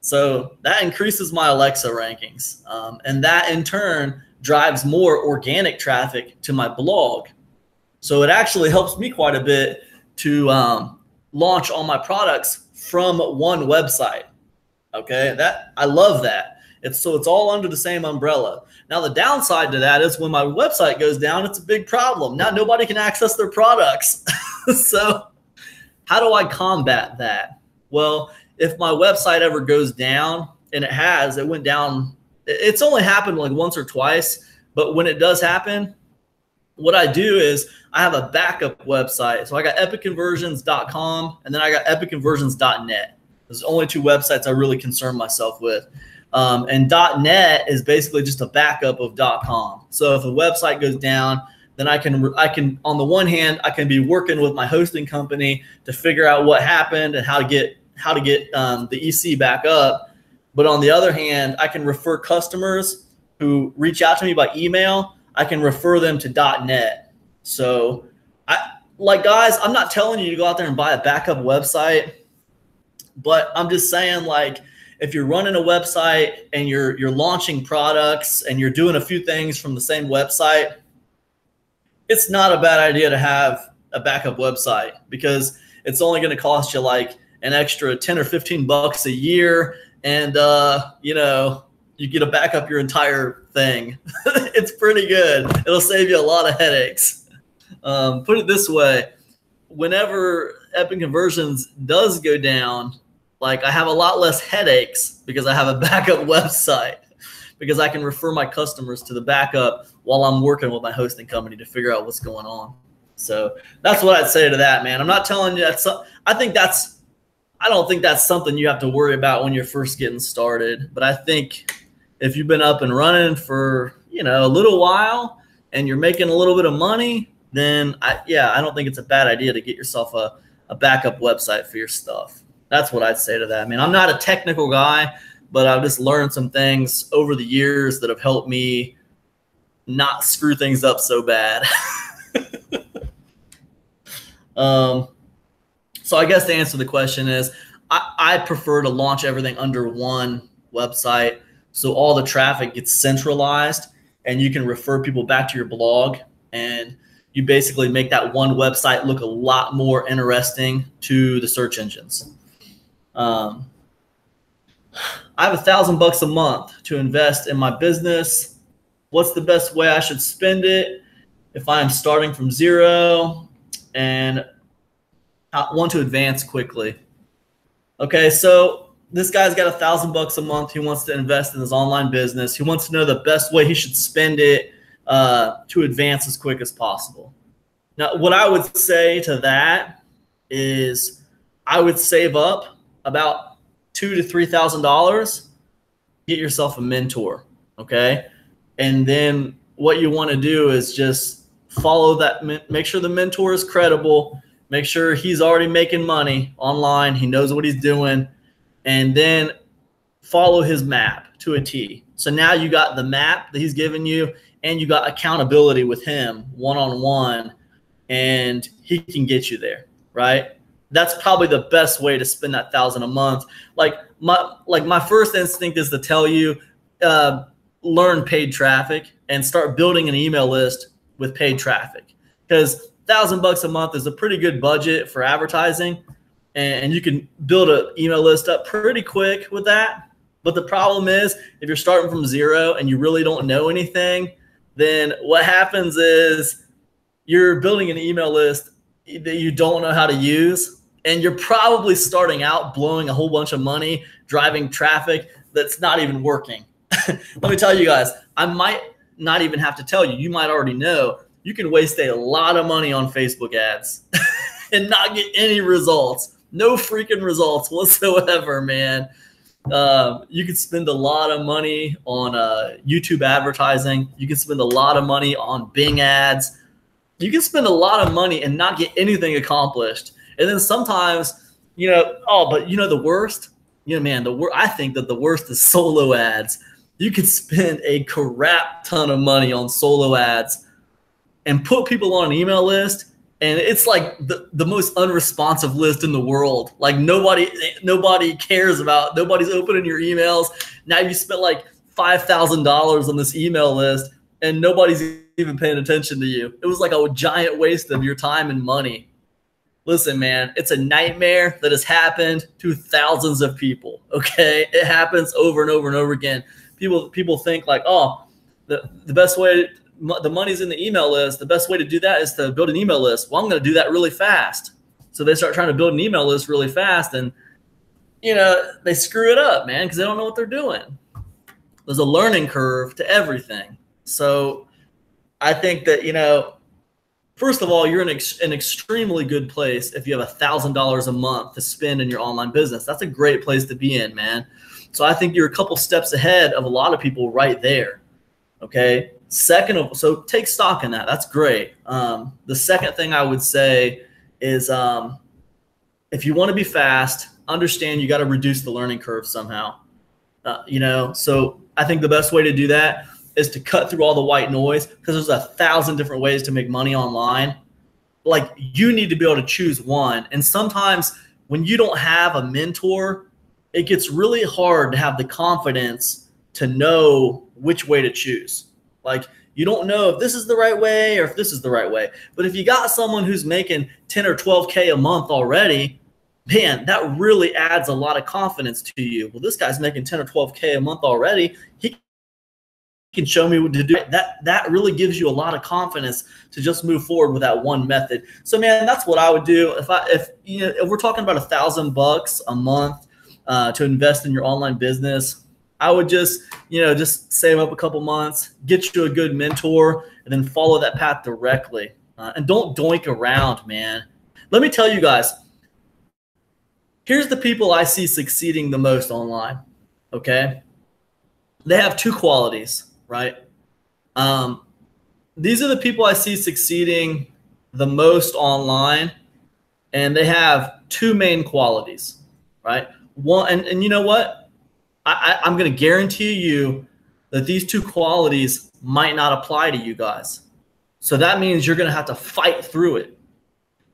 So that increases my Alexa rankings. And that in turn drives more organic traffic to my blog. So it actually helps me quite a bit to launch all my products from one website. Okay, I love that. It's all under the same umbrella. Now the downside to that is when my website goes down, it's a big problem. Now nobody can access their products. So how do I combat that? Well, if my website ever goes down, and it went down, it's only happened like once or twice, but when it does happen, what I do is I have a backup website. So I got epicconversions.com and then I got epicconversions.net. Those are the only two websites I really concern myself with. And .net is basically just a backup of .com. So if a website goes down, then I can on the one hand, I can be working with my hosting company to figure out what happened and how to get the EC back up. But on the other hand, I can refer customers who reach out to me by email. I can refer them to .net. So guys, I'm not telling you to go out there and buy a backup website, but I'm just saying, like, if you're running a website and you're launching products and you're doing a few things from the same website, it's not a bad idea to have a backup website because it's only going to cost you like an extra 10 or 15 bucks a year. And, you get to back up your entire thing. It's pretty good. It'll save you a lot of headaches. Put it this way. Whenever Epic Conversions does go down, like I have a lot less headaches because I have a backup website because I can refer my customers to the backup while I'm working with my hosting company to figure out what's going on. So that's what I'd say to that, man. I'm not telling you I don't think that's something you have to worry about when you're first getting started. But I think if you've been up and running for, a little while and you're making a little bit of money, then I don't think it's a bad idea to get yourself a backup website for your stuff. That's what I'd say to that. I mean, I'm not a technical guy, but I've just learned some things over the years that have helped me not screw things up so bad. So I guess the answer to the question is I prefer to launch everything under one website so all the traffic gets centralized and you can refer people back to your blog and you basically make that one website look a lot more interesting to the search engines. I have $1,000 a month to invest in my business. What's the best way I should spend it if I am starting from zero and I want to advance quickly? Okay, so this guy's got $1,000 a month. He wants to invest in his online business. He wants to know the best way he should spend it to advance as quick as possible. Now, what I would say to that is I would save up about $2,000 to $3,000. Get yourself a mentor, okay? And then what you want to do is just follow that. Make sure the mentor is credible. Make sure he's already making money online. He knows what he's doing. And then follow his map to a T. So now you got the map that he's given you and you got accountability with him one-on-one, and he can get you there, right? That's probably the best way to spend that $1,000 a month. Like my first instinct is to tell you, learn paid traffic and start building an email list with paid traffic, because $1,000 a month is a pretty good budget for advertising, and you can build an email list up pretty quick with that. But the problem is if you're starting from zero and you really don't know anything, then what happens is you're building an email list that you don't know how to use, and you're probably starting out blowing a whole bunch of money, driving traffic that's not even working. Let me tell you guys, I might not even have to tell you. You might already know. you can waste a lot of money on Facebook ads and not get any results. No freaking results whatsoever, man. You can spend a lot of money on YouTube advertising. You can spend a lot of money on Bing ads. You can spend a lot of money and not get anything accomplished. And then sometimes, but the worst, man, I think that the worst is solo ads. You can spend a crap ton of money on solo ads and put people on an email list, and it's like the most unresponsive list in the world. Like nobody cares about, nobody's opening your emails. Now you spent like $5,000 on this email list and nobody's even paying attention to you. It was like a giant waste of your time and money. Listen, man, it's a nightmare that has happened to thousands of people, okay? It happens over and over and over again. People think like, oh, the best way, the money's in the email list. The best way to do that is to build an email list. Well, I'm going to do that really fast. So they start trying to build an email list really fast, and, they screw it up, man, because they don't know what they're doing. There's a learning curve to everything. So I think that, first of all, you're in an extremely good place if you have $1,000 a month to spend in your online business. That's a great place to be in, man. So I think you're a couple steps ahead of a lot of people right there. Okay. So take stock in that. That's great. The second thing I would say is if you want to be fast, understand you got to reduce the learning curve somehow. So I think the best way to do that is to cut through all the white noise, because there's 1,000 different ways to make money online. Like, you need to be able to choose one. And sometimes when you don't have a mentor, it gets really hard to have the confidence to know which way to choose. Like, you don't know if this is the right way or if this is the right way. But if you got someone who's making 10 or 12K a month already, man, that really adds a lot of confidence to you. Well, this guy's making 10 or 12K a month already. He can show me what to do. That really gives you a lot of confidence to just move forward with that one method. So, man, that's what I would do. If we're talking about $1,000 a month to invest in your online business, I would just save up a couple months, get you a good mentor, and then follow that path directly. And don't doink around, man. Let me tell you guys, here's the people I see succeeding the most online, okay? They have two qualities, right? These are the people I see succeeding the most online, and they have two main qualities, right? One, and you know what? I'm going to guarantee you that these two qualities might not apply to you guys. So that means you're going to have to fight through it.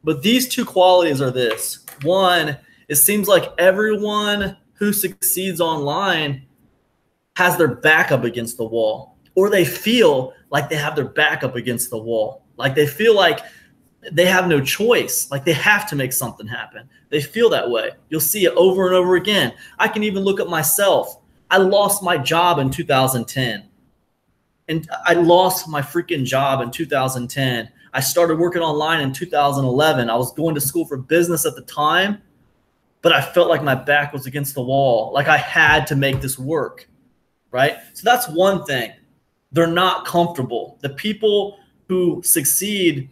But these two qualities are this. One, it seems like everyone who succeeds online has their back up against the wall, or they feel like they have their back up against the wall. Like they feel like they have no choice. Like they have to make something happen. They feel that way. You'll see it over and over again. I can even look at myself. I lost my job in 2010. And I lost my freaking job in 2010. I started working online in 2011. I was going to school for business at the time, but I felt like my back was against the wall. Like I had to make this work, right? So that's one thing. They're not comfortable. The people who succeed,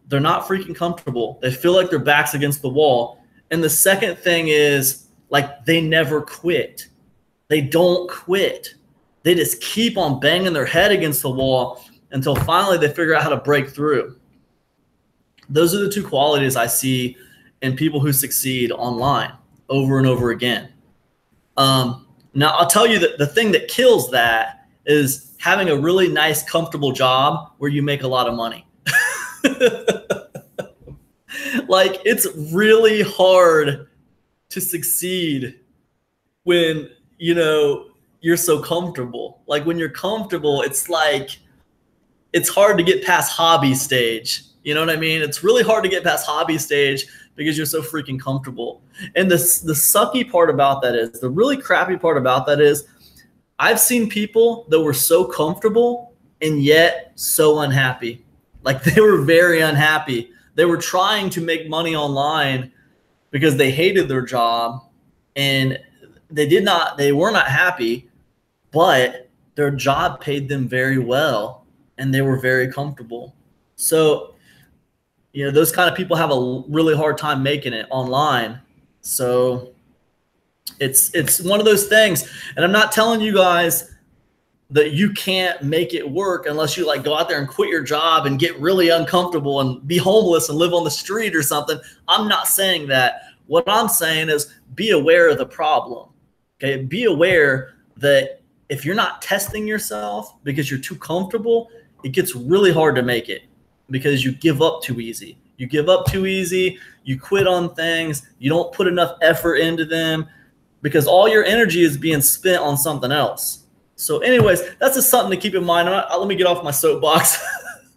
they're not freaking comfortable. They feel like their back's against the wall. And the second thing is, like, they never quit. They don't quit. They just keep on banging their head against the wall until finally they figure out how to break through. Those are the two qualities I see in people who succeed online over and over again. Now, I'll tell you that the thing that kills that is having a really nice, comfortable job where you make a lot of money. Like, it's really hard to succeed when, you're so comfortable. Like when you're comfortable, it's like, it's hard to get past hobby stage. You know what I mean? It's really hard to get past hobby stage because you're so freaking comfortable. And the sucky part about that is, the really crappy part about that is, I've seen people that were so comfortable and yet so unhappy. Like they were very unhappy. They were trying to make money online because they hated their job and they were not happy, but their job paid them very well and they were very comfortable. So, those kind of people have a really hard time making it online. So it's one of those things. And I'm not telling you guys that you can't make it work unless you like go out there and quit your job and get really uncomfortable and be homeless and live on the street or something. I'm not saying that. What I'm saying is be aware of the problem. Okay. Be aware that if you're not testing yourself because you're too comfortable, it gets really hard to make it because you give up too easy. You give up too easy. You quit on things. You don't put enough effort into them because all your energy is being spent on something else. So anyways, that's just something to keep in mind. Let me get off my soapbox.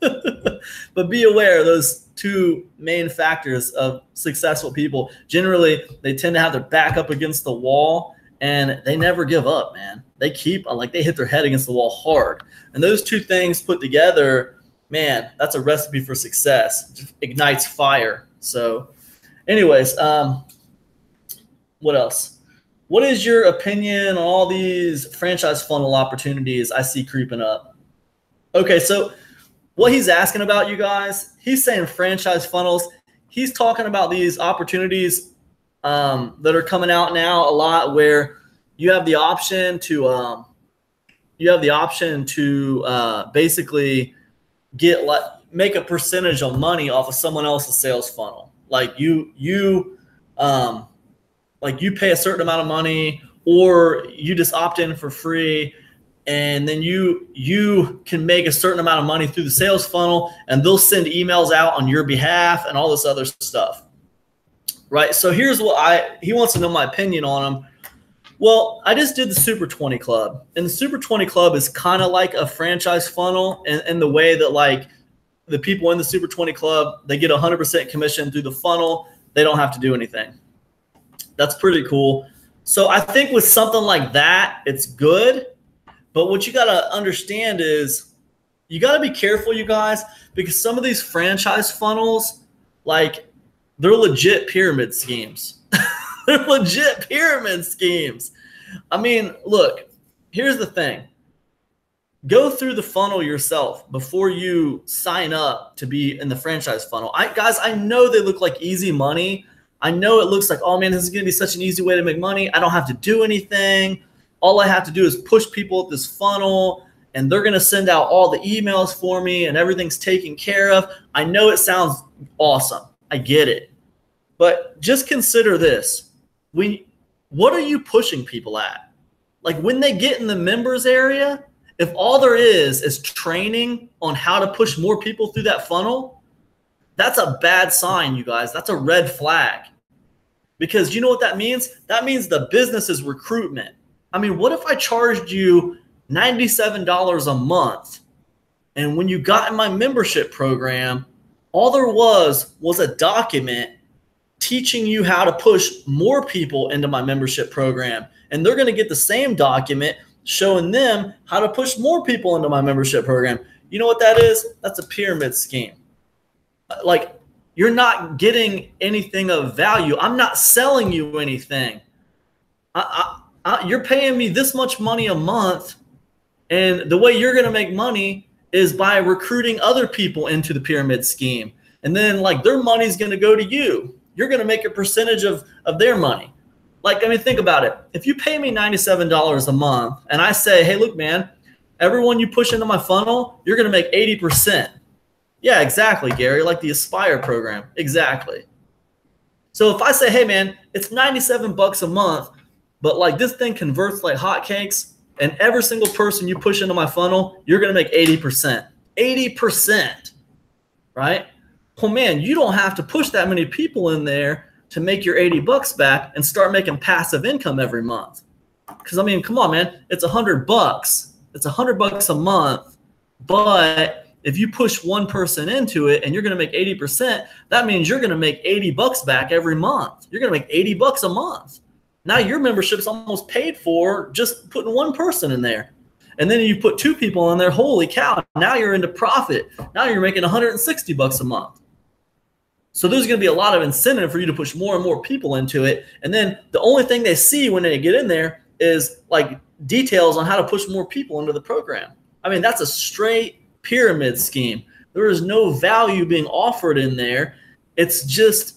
But be aware of those two main factors of successful people. Generally, they tend to have their back up against the wall and they never give up, man. They keep, like, they hit their head against the wall hard. And those two things put together, man, that's a recipe for success. It ignites fire. So anyways, what else? What is your opinion on all these franchise funnel opportunities I see creeping up? Okay, so what he's asking about, you guys, he's saying franchise funnels. He's talking about these opportunities that are coming out now a lot, where you have the option to basically make a percentage of money off of someone else's sales funnel. Like you pay a certain amount of money, or you just opt in for free, and then you can make a certain amount of money through the sales funnel, and they'll send emails out on your behalf and all this other stuff. Right? So here's what he wants to know my opinion on them. Well, I just did the Super 20 Club, and the Super 20 Club is kind of like a franchise funnel in the way that, like, the people in the Super 20 Club, they get 100% commission through the funnel. They don't have to do anything. That's pretty cool. So I think with something like that, it's good. But what you got to understand is you got to be careful, you guys, because some of these franchise funnels, like, they're legit pyramid schemes. They're legit pyramid schemes. I mean, look, here's the thing. Go through the funnel yourself before you sign up to be in the franchise funnel. Guys, I know they look like easy money. I know it looks like, oh man, this is going to be such an easy way to make money. I don't have to do anything. All I have to do is push people at this funnel, and they're going to send out all the emails for me, and everything's taken care of. I know it sounds awesome. I get it. But just consider this. What are you pushing people at? Like, when they get in the members area, if all there is training on how to push more people through that funnel, that's a bad sign, you guys. That's a red flag. Because you know what that means? That means the business is recruitment. I mean, what if I charged you $97 a month, and when you got in my membership program, all there was a document teaching you how to push more people into my membership program, and they're going to get the same document showing them how to push more people into my membership program. You know what that is? That's a pyramid scheme. Like, you're not getting anything of value. I'm not selling you anything. You're paying me this much money a month, and the way you're going to make money is by recruiting other people into the pyramid scheme. And then, like, their money's going to go to you. You're going to make a percentage of their money. Like, I mean, think about it. If you pay me $97 a month and I say, hey, look, man, everyone you push into my funnel, you're going to make 80%. Yeah, exactly, Gary, like the Aspire program. Exactly. So if I say, hey, man, it's $97 a month, but like this thing converts like hotcakes, and every single person you push into my funnel, you're going to make 80%. 80%, right? Well, man, you don't have to push that many people in there to make your $80 back and start making passive income every month. Because, I mean, come on, man, it's $100. It's $100 a month, but if you push one person into it and you're going to make 80%, that means you're going to make $80 back every month. You're going to make $80 a month. Now your membership's almost paid for just putting one person in there. And then you put two people in there, holy cow, now you're into profit. Now you're making $160 a month. So there's going to be a lot of incentive for you to push more and more people into it. And then the only thing they see when they get in there is like details on how to push more people into the program. I mean, that's a straight pyramid scheme. There is no value being offered in there. It's just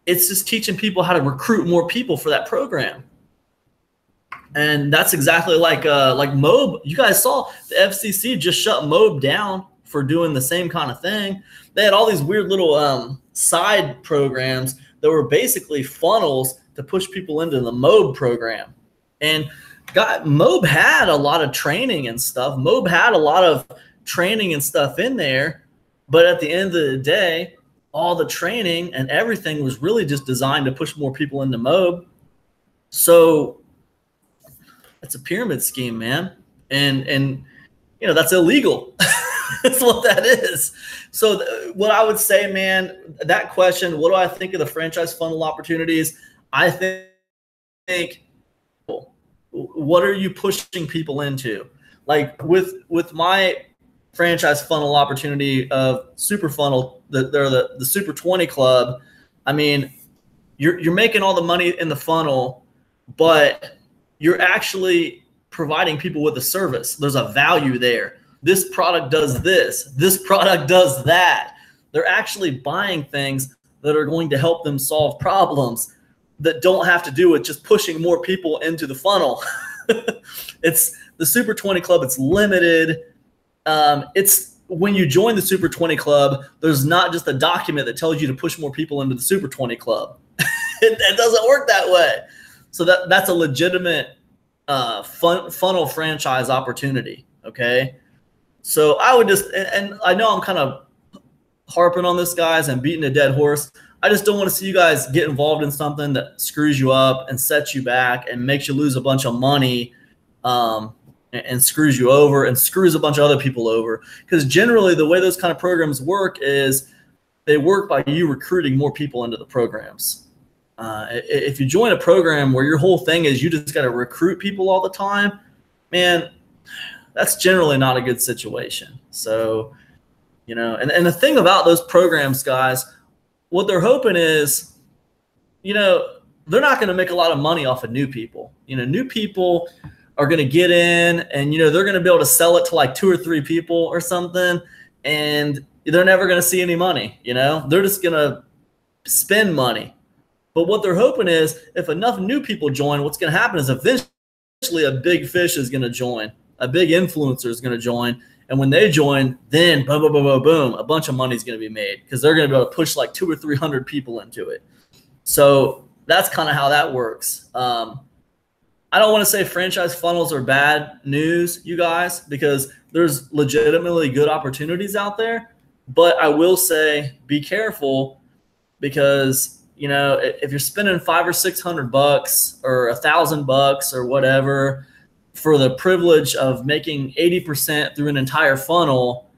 teaching people how to recruit more people for that program. And that's exactly like MOB. You guys saw the FCC just shut MOB down for doing the same kind of thing. They had all these weird little side programs that were basically funnels to push people into the MOB program. And MOB had a lot of training and stuff. MOB had a lot of training and stuff in there. But at the end of the day, all the training and everything was really just designed to push more people into MOB. So it's a pyramid scheme, man. And you know, that's illegal. That's what that is. So what I would say, man, that question, what do I think of the franchise funnel opportunities? I think what are you pushing people into? Like with my franchise funnel opportunity of Super Funnel, the Super 20 Club, I mean, you're making all the money in the funnel, but you're actually providing people with a service. There's a value there. This product does this. This product does that. They're actually buying things that are going to help them solve problems that don't have to do with just pushing more people into the funnel. It's the Super 20 Club. It's limited. It's when you join the Super 20 Club, there's not just a document that tells you to push more people into the Super 20 Club. It doesn't work that way. So that's a legitimate funnel franchise opportunity. Okay. So I would just, and I know I'm kind of harping on this, guys, and beating a dead horse. I just don't want to see you guys get involved in something that screws you up and sets you back and makes you lose a bunch of money, and screws you over and screws a bunch of other people over. Because generally the way those kind of programs work is they work by you recruiting more people into the programs. If you join a program where your whole thing is you just got to recruit people all the time, man, that's generally not a good situation. So, you know, and the thing about those programs, guys, what they're hoping is, you know, they're not going to make a lot of money off of new people. You know, new people are going to get in and, you know, they're going to be able to sell it to like 2 or 3 people or something, and they're never going to see any money. You know, they're just going to spend money. But what they're hoping is if enough new people join, what's going to happen is eventually a big fish is going to join. A big influencer is going to join. And when they join, then boom, boom, boom, boom, boom, a bunch of money is going to be made because they're going to be able to push like 200 or 300 people into it. So that's kind of how that works. I don't want to say franchise funnels are bad news, you guys, because there's legitimately good opportunities out there. But I will say be careful because, you know, if you're spending $500 or $600 or $1,000 or whatever for the privilege of making 80% through an entire funnel,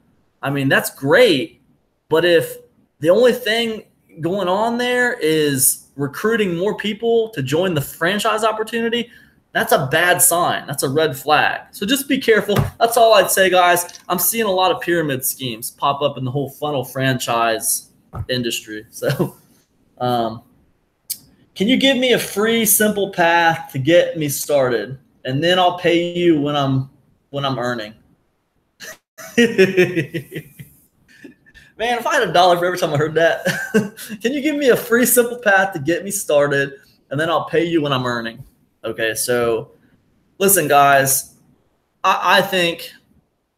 I mean, that's great. But if the only thing going on there is recruiting more people to join the franchise opportunity, that's a bad sign. That's a red flag. So just be careful. That's all I'd say, guys. I'm seeing a lot of pyramid schemes pop up in the whole funnel franchise industry. So can you give me a free, simple path to get me started? And then I'll pay you when I'm earning. Man, if I had $1 for every time I heard that, can you give me a free, simple path to get me started, and then I'll pay you when I'm earning? Okay, so listen, guys, I think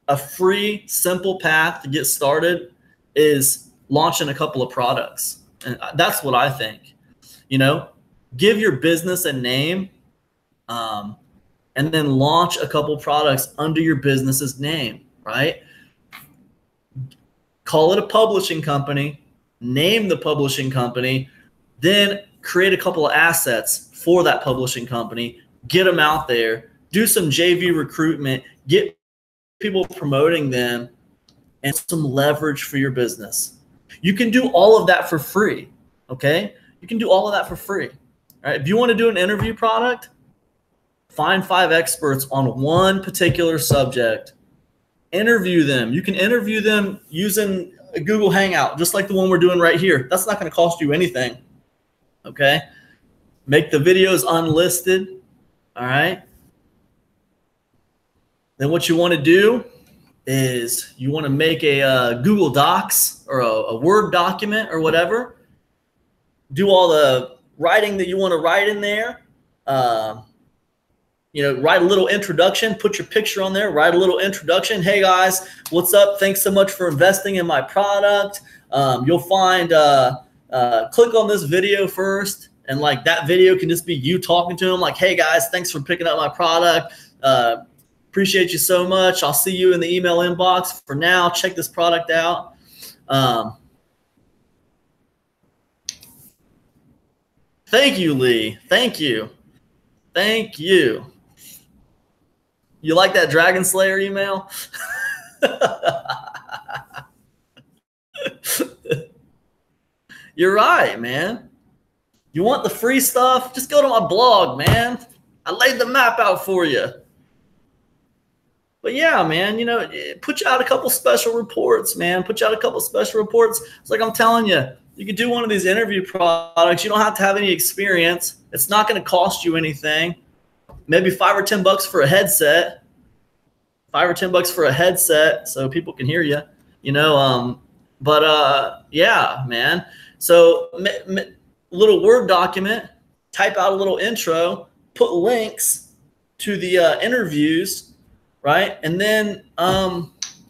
a free, simple path to get started is launching a couple of products. And that's what I think. You know, give your business a name, and then launch a couple products under your business's name, right? Call it a publishing company, name the publishing company, then create a couple of assets for that publishing company, get them out there, do some JV recruitment, get people promoting them, and some leverage for your business. You can do all of that for free, okay? You can do all of that for free. All right? If you want to do an interview product, find 5 experts on one particular subject. Interview them. You can interview them using a Google Hangout, just like the one we're doing right here. That's not going to cost you anything, okay? Make the videos unlisted, all right? Then what you want to do is you want to make a Google Docs or a Word document or whatever. Do all the writing that you want to write in there. You know, write a little introduction, put your picture on there, write a little introduction. Hey guys, what's up? Thanks so much for investing in my product. You'll find, click on this video first. And like that video can just be you talking to them like, hey guys, thanks for picking up my product. Appreciate you so much. I'll see you in the email inbox. For now, check this product out. Thank you, Lee. Thank you. Thank you. You like that Dragon Slayer email? You're right, man. You want the free stuff? Just go to my blog, man. I laid the map out for you. But yeah, man, you know, put you out a couple special reports, man. Put you out a couple special reports. It's like I'm telling you, you could do one of these interview products. You don't have to have any experience. It's not going to cost you anything. Maybe $5 or $10 for a headset. $5 or $10 for a headset so people can hear you. You know, yeah, man. So little Word document, type out a little intro, put links to the interviews, right? And then,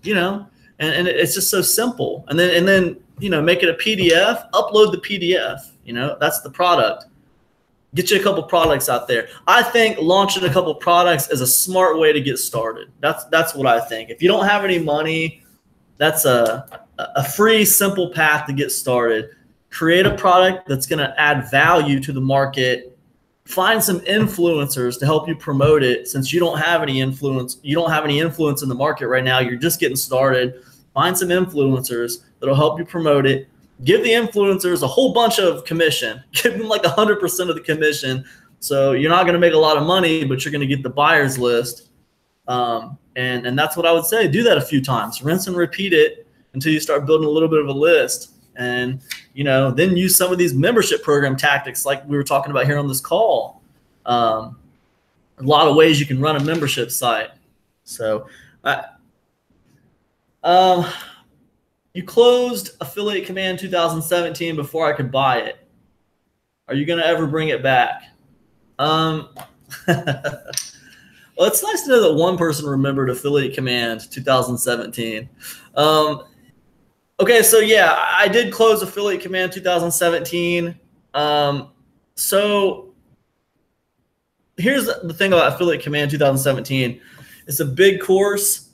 you know, and it's just so simple. And then, you know, make it a PDF, upload the PDF, you know, that's the product. Get you a couple products out there. I think launching a couple products is a smart way to get started. That's what I think. If you don't have any money, that's a free, simple path to get started. Create a product that's going to add value to the market. Find some influencers to help you promote it. Since you don't have any influence, in the market right now. You're just getting started. Find some influencers that'll help you promote it. Give the influencers a whole bunch of commission. Give them like 100% of the commission. So you're not going to make a lot of money, but you're going to get the buyers list. And that's what I would say. Do that a few times. Rinse and repeat it until you start building a little bit of a list. And, you know, then use some of these membership program tactics like we were talking about here on this call. A lot of ways you can run a membership site. So you closed Affiliate Command 2017 before I could buy it. Are you going to ever bring it back? Well, it's nice to know that one person remembered Affiliate Command 2017. Okay, so yeah, I did close Affiliate Command 2017. So here's the thing about Affiliate Command 2017. It's a big course,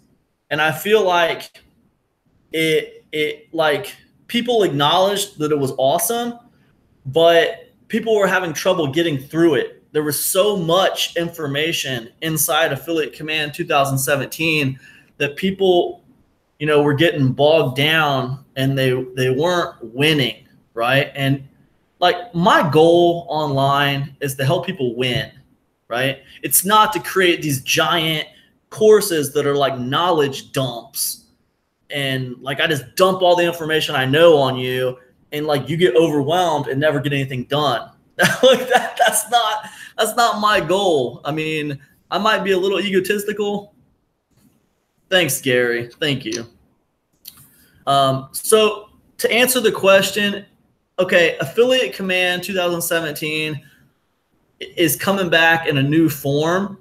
and I feel like it like people acknowledged that it was awesome, but people were having trouble getting through it. There was so much information inside Affiliate Command 2017 that people, you know, were getting bogged down and they weren't winning, right? And like my goal online is to help people win, right? It's not to create these giant courses that are like knowledge dumps. And like I just dump all the information I know on you, and like you get overwhelmed and never get anything done. Like that's not my goal. I mean, I might be a little egotistical. Thanks, Gary. Thank you. So to answer the question, okay, Affiliate Command 2017 is coming back in a new form.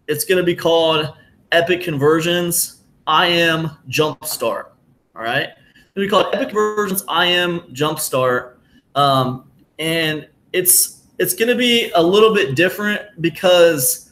It's going to be called Epic Conversions IM Jumpstart. All right. We call it Epic Conversions IM Jumpstart. And it's going to be a little bit different because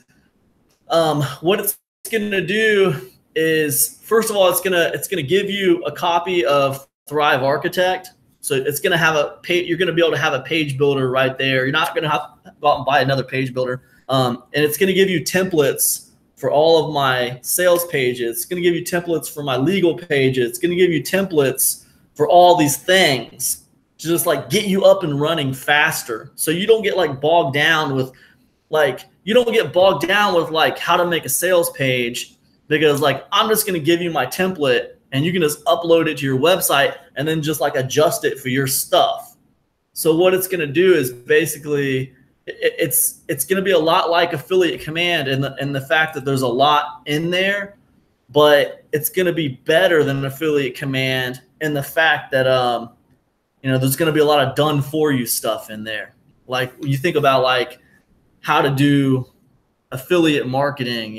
what it's going to do is, first of all, it's going to give you a copy of Thrive Architect. So it's going to have a page. You're going to be able to have a page builder right there. You're not going to have to go out and buy another page builder. And it's going to give you templates for all of my sales pages. It's going to give you templates for my legal pages. It's going to give you templates for all these things to just like get you up and running faster. So you don't get like bogged down with like, how to make a sales page, because like, I'm just going to give you my template and you can just upload it to your website and then just like adjust it for your stuff. So what it's going to do is basically it's going to be a lot like Affiliate Command in the fact that there's a lot in there, but it's going to be better than Affiliate Command in the fact that, there's going to be a lot of done for you stuff in there. Like you think about like how to do affiliate marketing,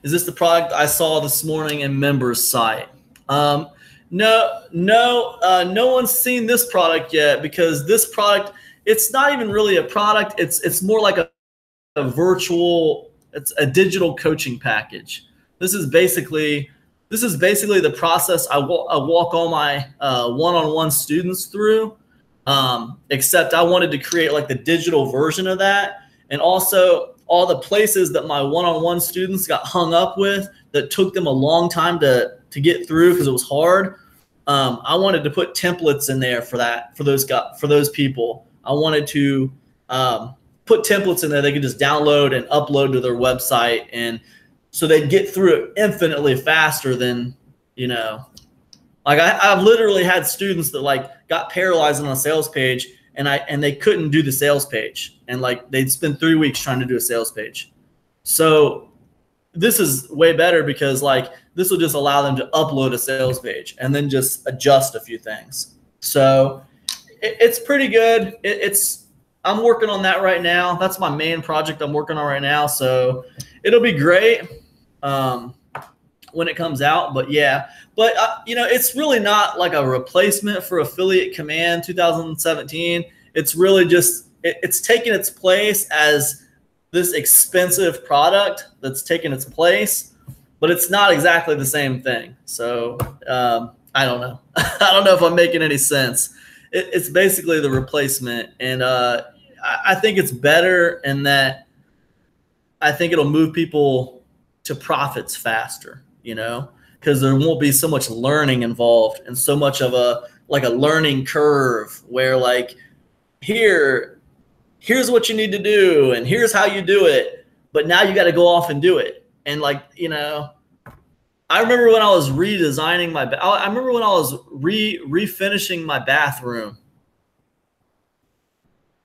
Is this the product I saw this morning in members site? No one's seen this product yet, because this product, it's not even really a product. It's more like a virtual, it's a digital coaching package. This is basically the process I walk all my one-on-one students through, except I wanted to create like the digital version of that. And also all the places that my one-on-one students got hung up with that took them a long time to get through because it was hard. I wanted to put templates in there for those people. I wanted to put templates in there they could just download and upload to their website, and so they'd get through it infinitely faster than, like I've literally had students that like got paralyzed on a sales page, and they couldn't do the sales page, and like they'd spend 3 weeks trying to do a sales page. So this is way better because like this will just allow them to upload a sales page and then just adjust a few things. So it's pretty good. I'm working on that right now. That's my main project I'm working on right now. So it'll be great when it comes out. But yeah, it's really not like a replacement for Affiliate Command 2017. It's really just, it's taking its place as this expensive product that's taken its place, but it's not exactly the same thing. So I don't know. I don't know if I'm making any sense. It's basically the replacement. And I think it's better in that I think it'll move people to profits faster, because there won't be so much learning involved and so much of a learning curve where like, here's what you need to do and here's how you do it, but now you got to go off and do it. And like, I remember when I was redesigning I remember when I was refinishing my bathroom.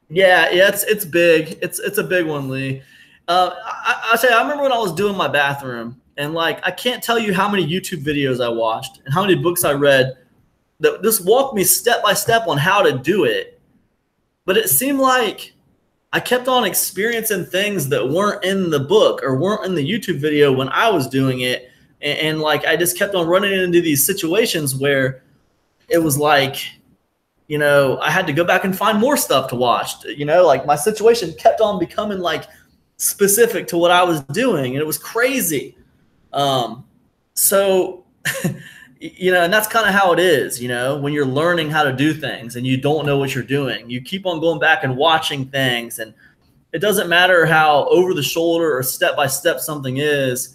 Yeah, it's big. It's a big one, Lee. I remember when I was doing my bathroom, and like I can't tell you how many YouTube videos I watched and how many books I read that just walked me step by step on how to do it. But it seemed like I kept on experiencing things that weren't in the book or weren't in the YouTube video when I was doing it. And like, I just kept on running into these situations where it was like, I had to go back and find more stuff to watch, like my situation kept on becoming like specific to what I was doing. And it was crazy. So, and that's kind of how it is, when you're learning how to do things and you don't know what you're doing, you keep on going back and watching things, and it doesn't matter how over the shoulder or step-by-step something is,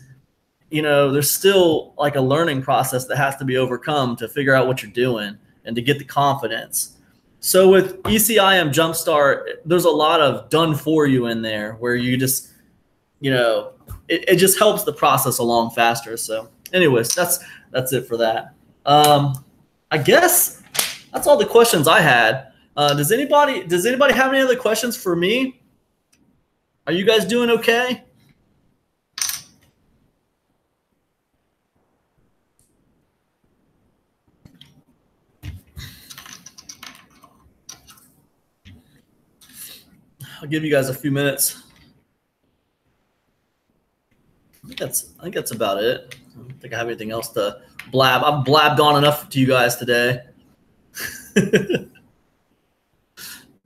there's still like a learning process that has to be overcome to figure out what you're doing and to get the confidence. So with ECIM Jumpstart, there's a lot of done for you in there where you just, it just helps the process along faster. So anyways, that's it for that. I guess that's all the questions I had. Does anybody have any other questions for me? Are you guys doing okay? I'll give you guys a few minutes. I think that's about it. I don't think I have anything else to blab. I've blabbed on enough to you guys today.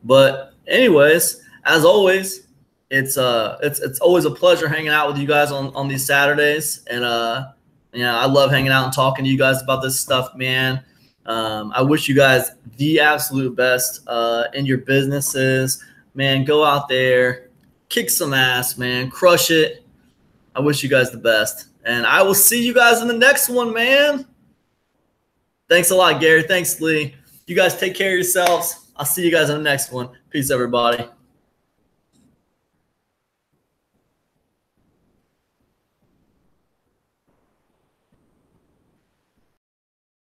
But anyways, as always, it's always a pleasure hanging out with you guys on these Saturdays. And I love hanging out and talking to you guys about this stuff, man. I wish you guys the absolute best in your businesses. Man, go out there, kick some ass, man, crush it. I wish you guys the best. And I will see you guys in the next one, man. Thanks a lot, Gary. Thanks, Lee. You guys take care of yourselves. I'll see you guys in the next one. Peace, everybody.